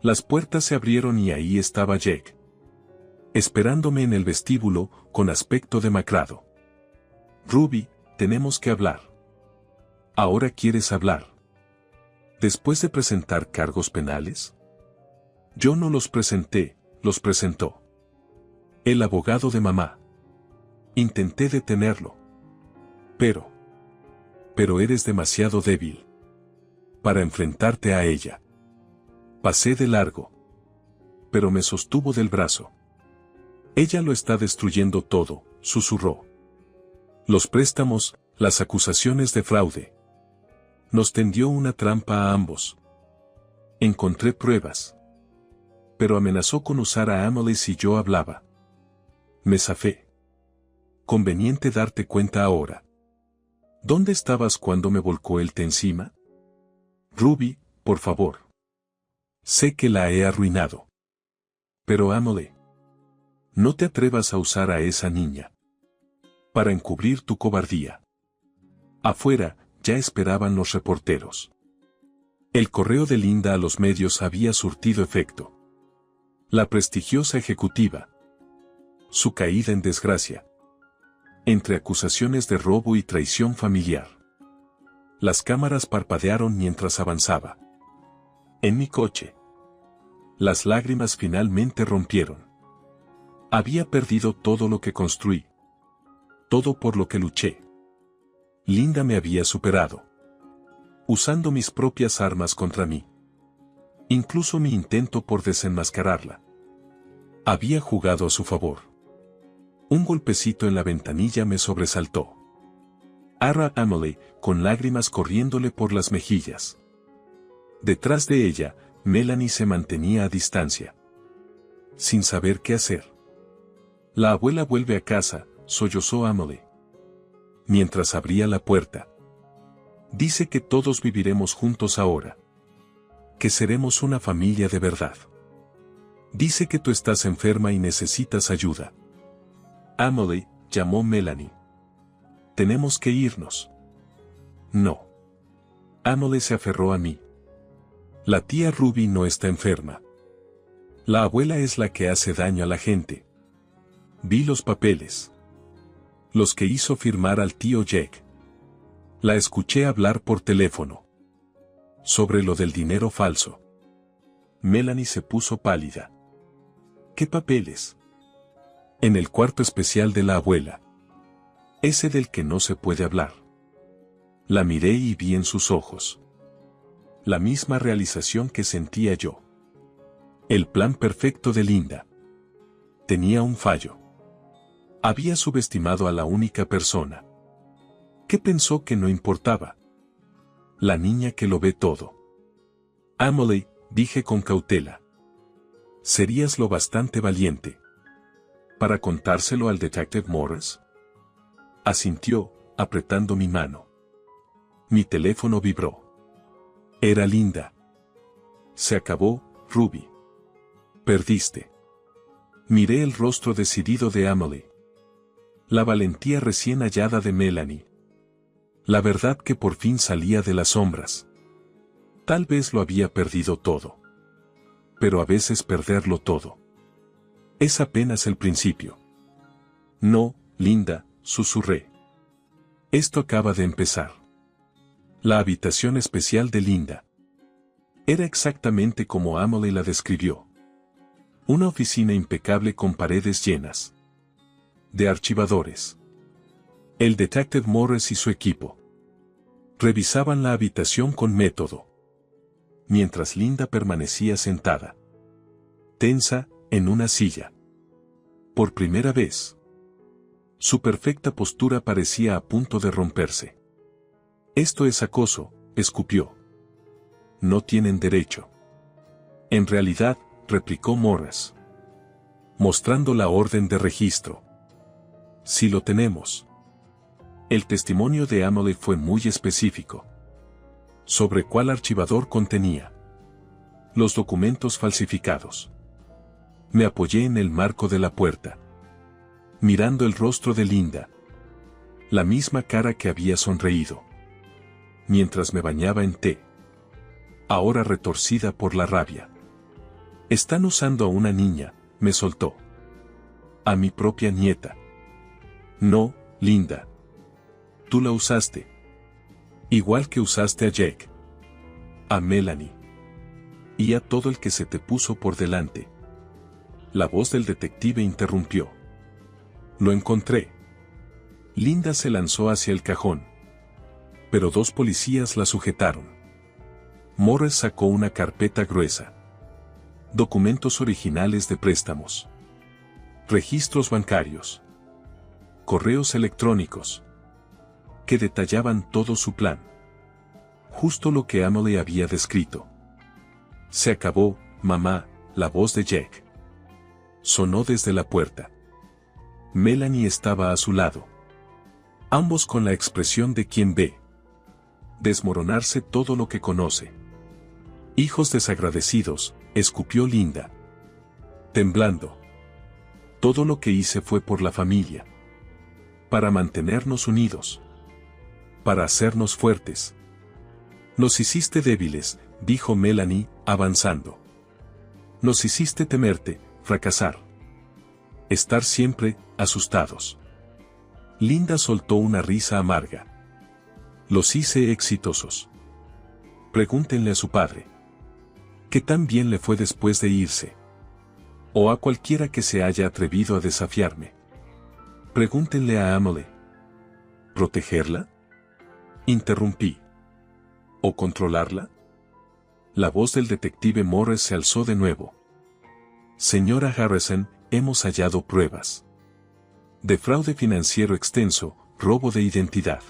Las puertas se abrieron y ahí estaba Jake, esperándome en el vestíbulo, con aspecto demacrado. Ruby, tenemos que hablar. ¿Ahora quieres hablar? ¿Después de presentar cargos penales? Yo no los presenté, los presentó el abogado de mamá. Intenté detenerlo. Pero eres demasiado débil para enfrentarte a ella. Pasé de largo, pero me sostuvo del brazo. Ella lo está destruyendo todo, susurró. Los préstamos, las acusaciones de fraude. Nos tendió una trampa a ambos. Encontré pruebas. Pero amenazó con usar a Emily si yo hablaba. Me zafé. Conveniente darte cuenta ahora. ¿Dónde estabas cuando me volcó el té encima? Ruby, por favor. Sé que la he arruinado. Pero Emily, no te atrevas a usar a esa niña para encubrir tu cobardía. Afuera, ya esperaban los reporteros. El correo de Linda a los medios había surtido efecto. La prestigiosa ejecutiva. Su caída en desgracia. Entre acusaciones de robo y traición familiar. Las cámaras parpadearon mientras avanzaba. En mi coche. Las lágrimas finalmente rompieron. Había perdido todo lo que construí. Todo por lo que luché. Linda me había superado. Usando mis propias armas contra mí. Incluso mi intento por desenmascararla había jugado a su favor. Un golpecito en la ventanilla me sobresaltó. Era Emily, con lágrimas corriéndole por las mejillas. Detrás de ella, Melanie se mantenía a distancia, sin saber qué hacer. La abuela vuelve a casa, sollozó Emily, mientras abría la puerta. Dice que todos viviremos juntos ahora. Que seremos una familia de verdad. Dice que tú estás enferma y necesitas ayuda. Emily, llamó Melanie. Tenemos que irnos. No. Emily se aferró a mí. La tía Ruby no está enferma. La abuela es la que hace daño a la gente. Vi los papeles. Los que hizo firmar al tío Jake. La escuché hablar por teléfono. Sobre lo del dinero falso. Melanie se puso pálida. ¿Qué papeles? En el cuarto especial de la abuela. Ese del que no se puede hablar. La miré y vi en sus ojos la misma realización que sentía yo. El plan perfecto de Linda tenía un fallo. Había subestimado a la única persona que pensó que no importaba. La niña que lo ve todo. Emily, dije con cautela. ¿Serías lo bastante valiente para contárselo al detective Morris? Asintió, apretando mi mano. Mi teléfono vibró. Era Linda. Se acabó, Ruby. Perdiste. Miré el rostro decidido de Emily. La valentía recién hallada de Melanie. La verdad que por fin salía de las sombras. Tal vez lo había perdido todo. Pero a veces perderlo todo es apenas el principio. No, Linda, susurré. Esto acaba de empezar. La habitación especial de Linda. Era exactamente como Emily la describió. Una oficina impecable con paredes llenas de archivadores. El detective Morris y su equipo revisaban la habitación con método, mientras Linda permanecía sentada, tensa, en una silla. Por primera vez, su perfecta postura parecía a punto de romperse. «Esto es acoso», escupió. «No tienen derecho». «En realidad», replicó Morris, mostrando la orden de registro. «Sí lo tenemos». El testimonio de Emily fue muy específico. ¿Sobre cuál archivador contenía los documentos falsificados? Me apoyé en el marco de la puerta, mirando el rostro de Linda. La misma cara que había sonreído mientras me bañaba en té, ahora retorcida por la rabia. «Están usando a una niña», me soltó. «A mi propia nieta». «No, Linda. Tú la usaste. Igual que usaste a Jake, a Melanie y a todo el que se te puso por delante». La voz del detective interrumpió. «Lo encontré». Linda se lanzó hacia el cajón, pero dos policías la sujetaron. Morris sacó una carpeta gruesa. Documentos originales de préstamos, registros bancarios, correos electrónicos, que detallaban todo su plan. Justo lo que Emily había descrito. «Se acabó, mamá», la voz de Jake sonó desde la puerta. Melanie estaba a su lado. Ambos con la expresión de quien ve desmoronarse todo lo que conoce. «Hijos desagradecidos», escupió Linda, temblando. «Todo lo que hice fue por la familia. Para mantenernos unidos. Para hacernos fuertes». «Nos hiciste débiles», dijo Melanie, avanzando. «Nos hiciste temerte, fracasar. Estar siempre, asustados». Linda soltó una risa amarga. «Los hice exitosos. Pregúntenle a su padre. ¿Qué tan bien le fue después de irse? O a cualquiera que se haya atrevido a desafiarme. Pregúntenle a Emily». «¿Protegerla?», interrumpí. «¿O controlarla?». La voz del detective Morris se alzó de nuevo. «Señora Harrison, hemos hallado pruebas de fraude financiero extenso, robo de identidad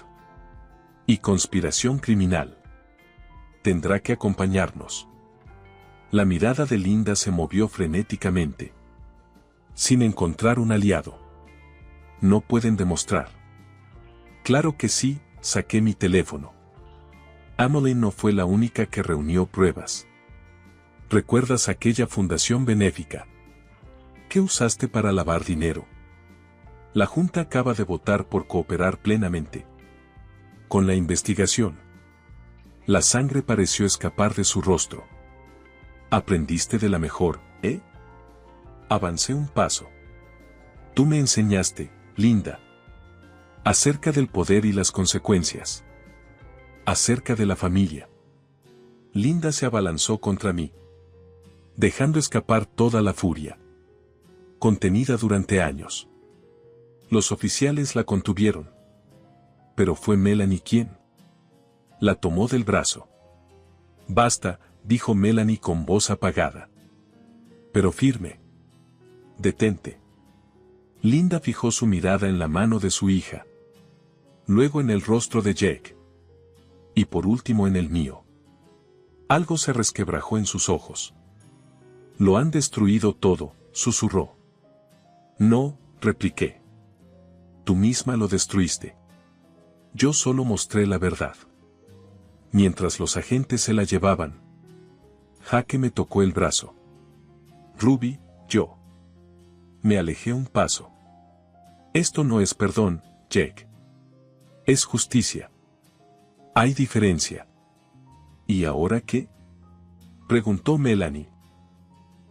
y conspiración criminal. Tendrá que acompañarnos». La mirada de Linda se movió frenéticamente. «Sin encontrar un aliado. No pueden demostrar». «Claro que sí», saqué mi teléfono. Emily no fue la única que reunió pruebas. ¿Recuerdas aquella fundación benéfica que usaste para lavar dinero? La Junta acaba de votar por cooperar plenamente con la investigación. La sangre pareció escapar de su rostro. «Aprendiste de la mejor, ¿eh?». Avancé un paso. «Tú me enseñaste, Linda. Acerca del poder y las consecuencias. Acerca de la familia». Linda se abalanzó contra mí, dejando escapar toda la furia contenida durante años. Los oficiales la contuvieron, pero fue Melanie quien la tomó del brazo. «Basta», dijo Melanie con voz apagada, pero firme. «Detente». Linda fijó su mirada en la mano de su hija, luego en el rostro de Jake, y por último en el mío. Algo se resquebrajó en sus ojos. «Lo han destruido todo», susurró. «No», repliqué. «Tú misma lo destruiste. Yo solo mostré la verdad». Mientras los agentes se la llevaban, Jake me tocó el brazo. «Ruby, yo». Me alejé un paso. «Esto no es perdón, Jake. Es justicia. Hay diferencia». «¿Y ahora qué?», preguntó Melanie,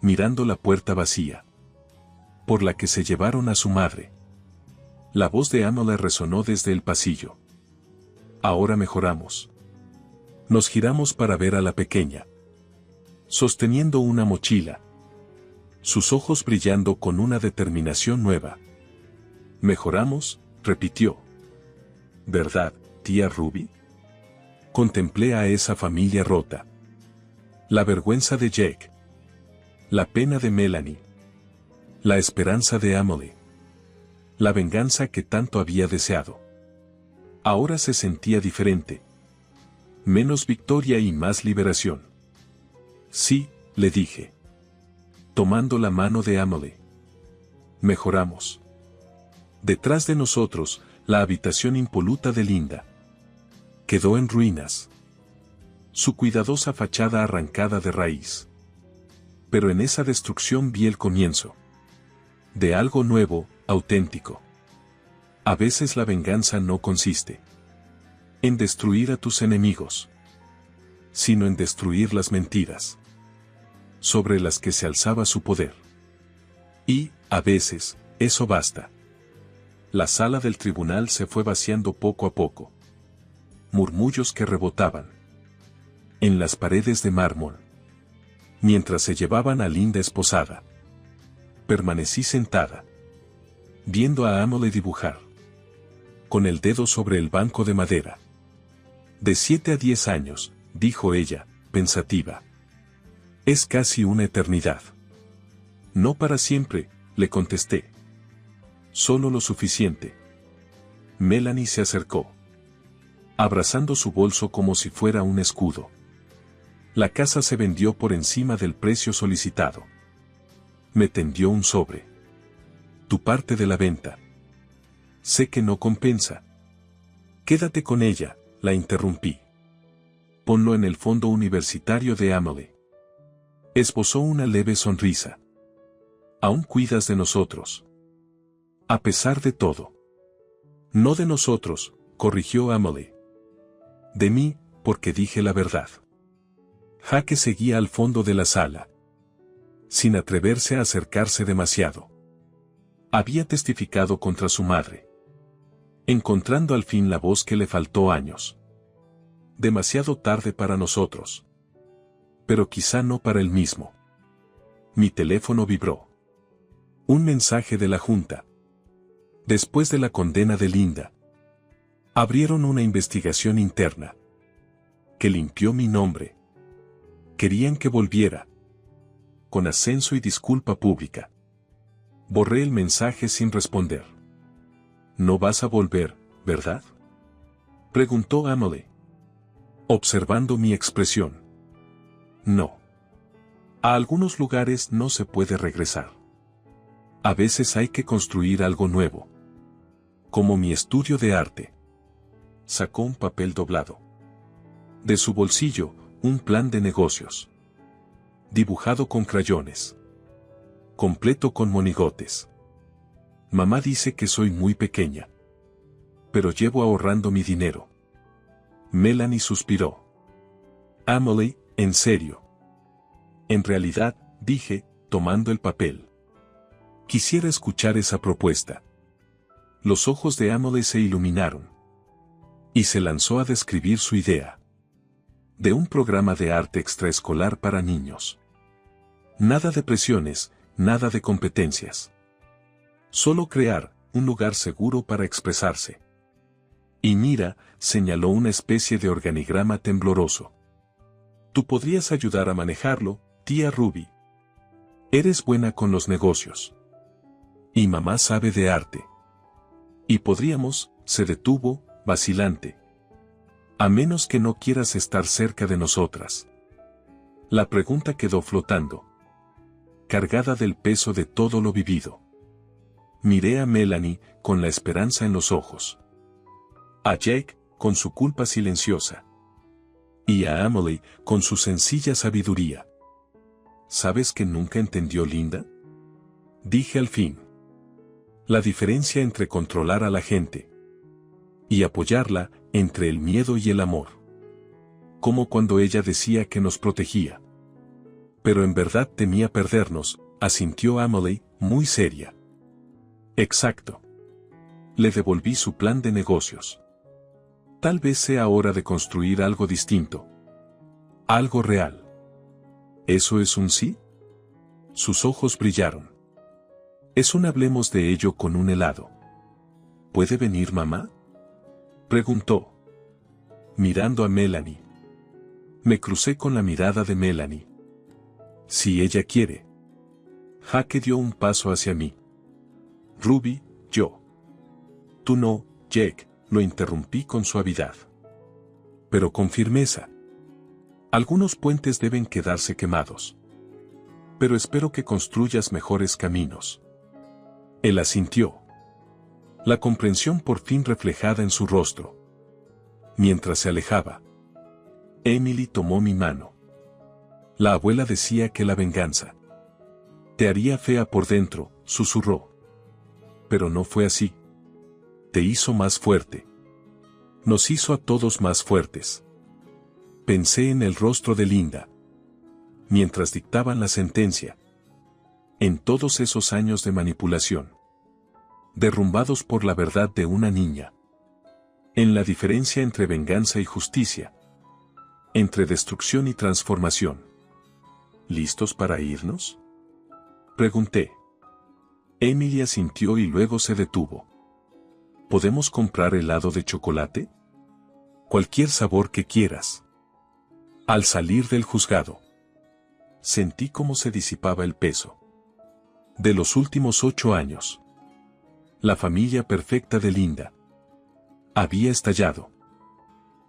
mirando la puerta vacía, por la que se llevaron a su madre. La voz de Emily resonó desde el pasillo. «Ahora mejoramos». Nos giramos para ver a la pequeña, sosteniendo una mochila, sus ojos brillando con una determinación nueva. Mejoramos, repitió. ¿Verdad, tía Ruby? Contemplé a esa familia rota. La vergüenza de Jake. La pena de Melanie. La esperanza de Emily. La venganza que tanto había deseado. Ahora se sentía diferente. Menos victoria y más liberación. Sí, le dije, tomando la mano de Emily. Mejoramos. Detrás de nosotros, la habitación impoluta de Linda quedó en ruinas. Su cuidadosa fachada arrancada de raíz. Pero en esa destrucción vi el comienzo de algo nuevo, auténtico. A veces la venganza no consiste en destruir a tus enemigos, sino en destruir las mentiras sobre las que se alzaba su poder. Y, a veces, eso basta. La sala del tribunal se fue vaciando poco a poco. Murmullos que rebotaban en las paredes de mármol, mientras se llevaban a Linda esposada. Permanecí sentada, viendo a Emily dibujar, con el dedo sobre el banco de madera. De 7 a 10 años, dijo ella, pensativa. Es casi una eternidad. No para siempre, le contesté. Solo lo suficiente. Melanie se acercó, abrazando su bolso como si fuera un escudo. La casa se vendió por encima del precio solicitado. Me tendió un sobre. Tu parte de la venta. Sé que no compensa. Quédate con ella, la interrumpí. Ponlo en el fondo universitario de Emily. Esbozó una leve sonrisa. Aún cuidas de nosotros. A pesar de todo. No de nosotros, corrigió Emily. De mí, porque dije la verdad. Jake seguía al fondo de la sala, sin atreverse a acercarse demasiado. Había testificado contra su madre, encontrando al fin la voz que le faltó años. Demasiado tarde para nosotros. Pero quizá no para él mismo. Mi teléfono vibró. Un mensaje de la Junta. Después de la condena de Linda, abrieron una investigación interna que limpió mi nombre. Querían que volviera, con ascenso y disculpa pública. Borré el mensaje sin responder. ¿No vas a volver, verdad?, preguntó Emily, observando mi expresión. No. A algunos lugares no se puede regresar. A veces hay que construir algo nuevo. Como mi estudio de arte. Sacó un papel doblado. De su bolsillo, un plan de negocios. Dibujado con crayones. Completo con monigotes. Mamá dice que soy muy pequeña. Pero llevo ahorrando mi dinero. Melanie suspiró. Emily, en serio. En realidad, dije, tomando el papel. Quisiera escuchar esa propuesta. Los ojos de Emily se iluminaron. Y se lanzó a describir su idea. De un programa de arte extraescolar para niños. Nada de presiones, nada de competencias. Solo crear un lugar seguro para expresarse. Y mira, señaló una especie de organigrama tembloroso. Tú podrías ayudar a manejarlo, tía Ruby. Eres buena con los negocios. Y mamá sabe de arte. Y podríamos, se detuvo, vacilante. A menos que no quieras estar cerca de nosotras. La pregunta quedó flotando, cargada del peso de todo lo vivido. Miré a Melanie, con la esperanza en los ojos. A Jake, con su culpa silenciosa. Y a Emily, con su sencilla sabiduría. ¿Sabes que nunca entendió Linda?, dije al fin. La diferencia entre controlar a la gente y apoyarla, entre el miedo y el amor. Como cuando ella decía que nos protegía. Pero en verdad temía perdernos, asintió Emily, muy seria. Exacto. Le devolví su plan de negocios. Tal vez sea hora de construir algo distinto, Algo real. ¿Eso es un sí? Sus ojos brillaron. Hablemos de ello con un helado. ¿Puede venir mamá? Preguntó, mirando a Melanie. Me crucé con la mirada de Melanie. Si ella quiere. Jake dio un paso hacia mí. Ruby, yo. Tú no, Jake, lo interrumpí con suavidad. Pero con firmeza. Algunos puentes deben quedarse quemados. Pero espero que construyas mejores caminos. Él asintió. La comprensión por fin reflejada en su rostro. Mientras se alejaba, Emily tomó mi mano. La abuela decía que la venganza te haría fea por dentro, susurró. Pero no fue así. Te hizo más fuerte. Nos hizo a todos más fuertes. Pensé en el rostro de Linda. Mientras dictaban la sentencia. En todos esos años de manipulación. Derrumbados por la verdad de una niña. En la diferencia entre venganza y justicia. Entre destrucción y transformación. ¿Listos para irnos? Pregunté. Emily asintió y luego se detuvo. ¿Podemos comprar helado de chocolate? Cualquier sabor que quieras. Al salir del juzgado, sentí cómo se disipaba el peso. De los últimos 8 años. La familia perfecta de Linda había estallado.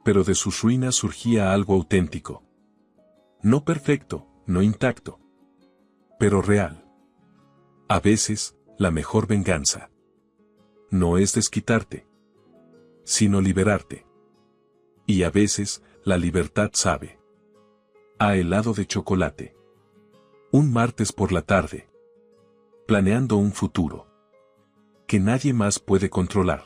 Pero de sus ruinas surgía algo auténtico. No perfecto, no intacto. Pero real. A veces, la mejor venganza no es desquitarte, sino liberarte. Y a veces, la libertad sabe a helado de chocolate. Un martes por la tarde. Planeando un futuro que nadie más puede controlar.